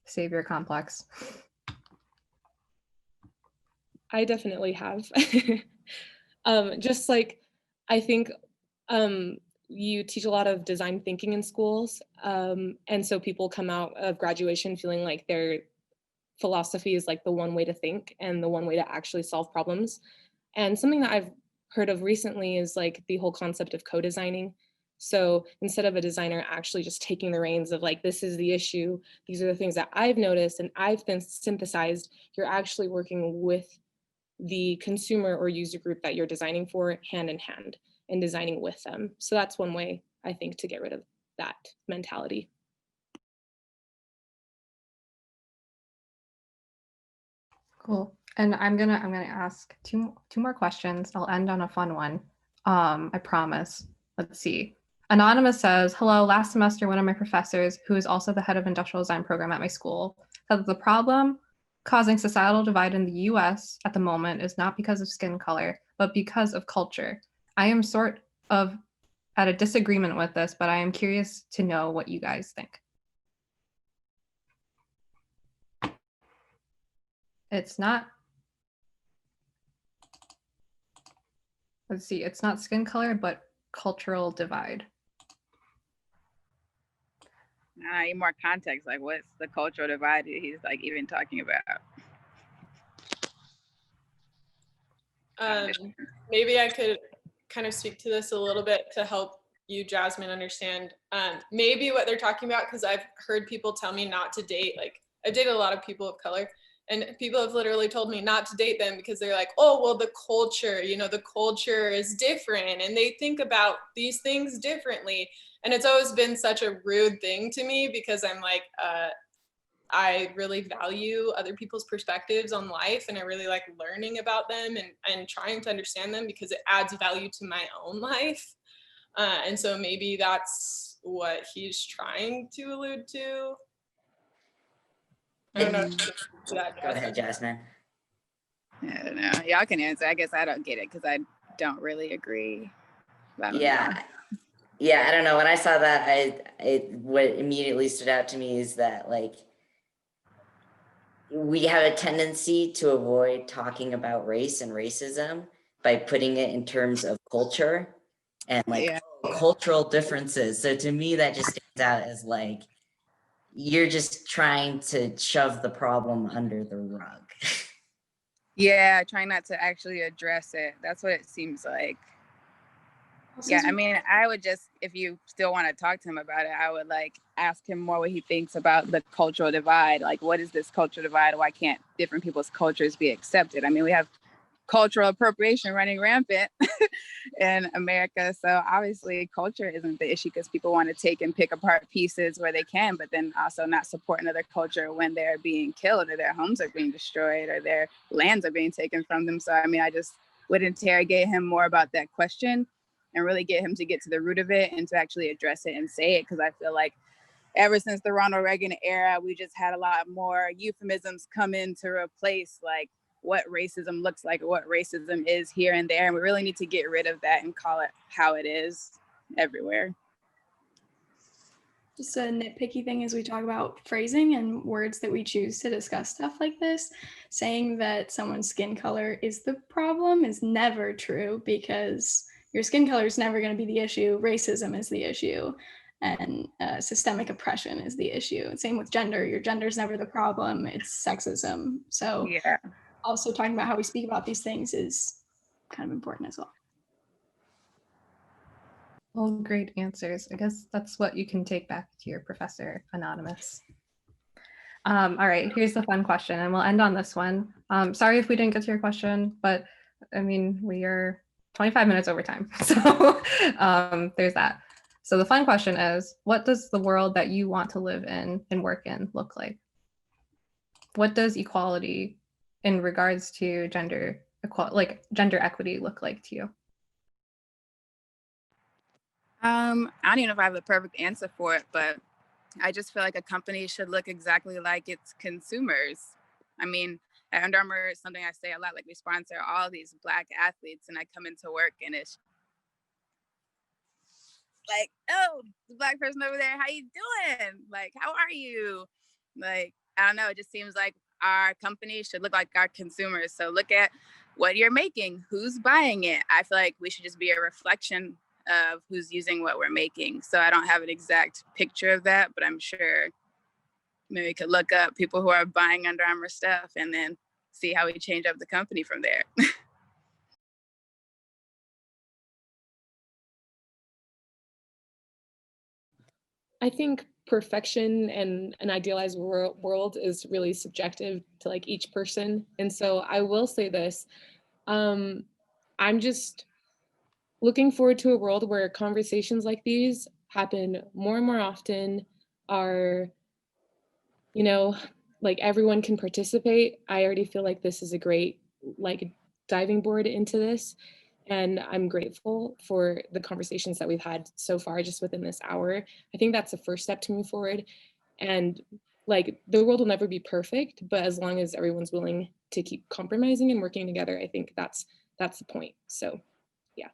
Savior complex. I definitely have. Just like, I think you teach a lot of design thinking in schools. And so people come out of graduation feeling like their philosophy is like the one way to think and the one way to actually solve problems. And something that I've heard of recently is like the whole concept of co-designing. So instead of a designer actually just taking the reins of like, this is the issue, these are the things that I've noticed and I've been synthesized, you're actually working with the consumer or user group that you're designing for hand in hand and designing with them. So that's one way, I think, to get rid of that mentality. Cool. And I'm gonna ask two more questions. I'll end on a fun one. I promise. Let's see. Anonymous says, hello, last semester, one of my professors, who is also the head of industrial design program at my school, said that the problem causing societal divide in the US at the moment is not because of skin color, but because of culture. I am sort of at a disagreement with this, but I am curious to know what you guys think. It's not, let's see, it's not skin color, but cultural divide. I need more context, like what's the cultural divide he's like even talking about? Maybe I could kind of speak to this a little bit to help you, Jasmine, understand maybe what they're talking about, because I've heard people tell me not to date, like I've dated a lot of people of color, and people have literally told me not to date them because they're like, oh, well, the culture, you know, the culture is different and they think about these things differently. And it's always been such a rude thing to me because I'm like, I really value other people's perspectives on life, and I really like learning about them and trying to understand them because it adds value to my own life. And so maybe that's what he's trying to allude to. I don't know. Go ahead, Jasmine. I don't know. Y'all can answer. I guess I don't get it because I don't really agree. Yeah, I don't know. When I saw that, what immediately stood out to me is that like we have a tendency to avoid talking about race and racism by putting it in terms of culture and like cultural differences. So to me, that just stands out as like you're just trying to shove the problem under the rug. Yeah, trying not to actually address it. That's what it seems like. Yeah, I mean, I would just, if you still want to talk to him about it, I would like ask him more what he thinks about the cultural divide. Like, what is this cultural divide? Why can't different people's cultures be accepted? I mean, we have cultural appropriation running rampant in America. So obviously culture isn't the issue because people want to take and pick apart pieces where they can, but then also not support another culture when they're being killed or their homes are being destroyed or their lands are being taken from them. So, I mean, I just would interrogate him more about that question. and really get him to get to the root of it and to actually address it and say it. Because I feel like ever since the Ronald Reagan era, we just had a lot more euphemisms come in to replace like what racism looks like or what racism is here and there. And we really need to get rid of that and call it how it is everywhere. Just a nitpicky thing as we talk about phrasing and words that we choose to discuss stuff like this, saying that someone's skin color is the problem is never true, because your skin color is never going to be the issue. Racism is the issue, and systemic oppression is the issue. Same with gender. Your gender is never the problem. It's sexism. So Yeah. Also talking about how we speak about these things is kind of important as well. All great answers. I guess that's what you can take back to your Professor Anonymous. All right, here's the fun question, and we'll end on this one. Sorry if we didn't get to your question, but I mean, we are 25 minutes over time, so there's that. So the fun question is, what does the world that you want to live in and work in look like? What does equality in regards to gender equity look like to you? I don't even know if I have the perfect answer for it, but I just feel like a company should look exactly like its consumers. I mean, at Under Armour, it's something I say a lot, like we sponsor all these Black athletes, and I come into work and it's like, oh, the Black person over there, how you doing? Like, how are you? Like, I don't know, it just seems like our company should look like our consumers. So look at what you're making, who's buying it. I feel like we should just be a reflection of who's using what we're making. So I don't have an exact picture of that, but I'm sure maybe we could look up people who are buying Under Armour stuff and then see how we change up the company from there. I think perfection and an idealized world is really subjective to like each person. And so I will say this, I'm just looking forward to a world where conversations like these happen more and more often, are, you know, like everyone can participate. I already feel like this is a great like diving board into this. And I'm grateful for the conversations that we've had so far just within this hour. I think that's the first step to move forward. And like the world will never be perfect, but as long as everyone's willing to keep compromising and working together, I think that's the point. So yeah.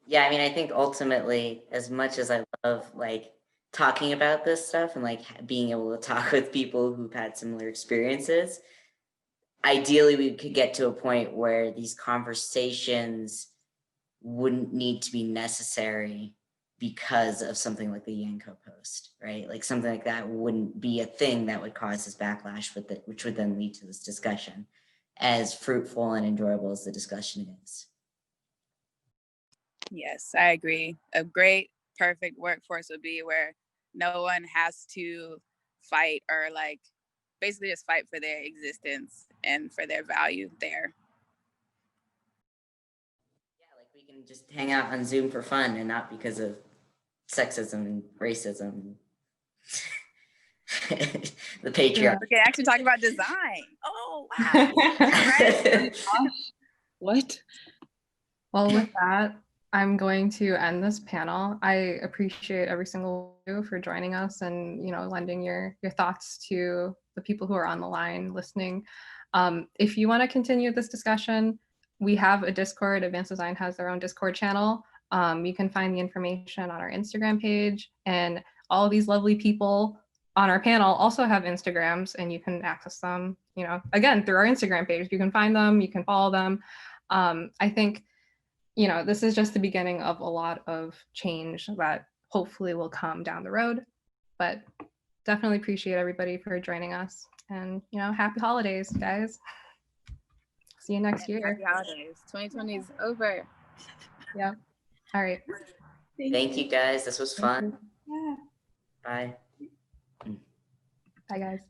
Yeah, I mean, I think ultimately, as much as I love like talking about this stuff and like being able to talk with people who've had similar experiences, ideally we could get to a point where these conversations wouldn't need to be necessary because of something like the Yanko post, right? Like something like that wouldn't be a thing that would cause this backlash, which would then lead to this discussion, as fruitful and enjoyable as the discussion is. Yes, I agree. A great, perfect workforce would be where no one has to fight or like basically just fight for their existence and for their value there. Yeah, like we can just hang out on Zoom for fun and not because of sexism and racism. The patriarchy. Yeah. We can actually talk about design. Oh, wow. Right? What? Well, with that, I'm going to end this panel. I appreciate every single one of you for joining us and, you know, lending your thoughts to the people who are on the line listening. If you want to continue this discussion, we have a Discord. Advanced Design has their own Discord channel. You can find the information on our Instagram page, and all these lovely people on our panel also have Instagrams, and you can access them, you know, again, through our Instagram page. You can find them, you can follow them. I think, you know, this is just the beginning of a lot of change that hopefully will come down the road. But definitely appreciate everybody for joining us. And, you know, happy holidays, guys. See you next year. Happy holidays. 2020 is over. Yeah. All right. Thank you guys. This was fun. Yeah. Bye. Bye, guys.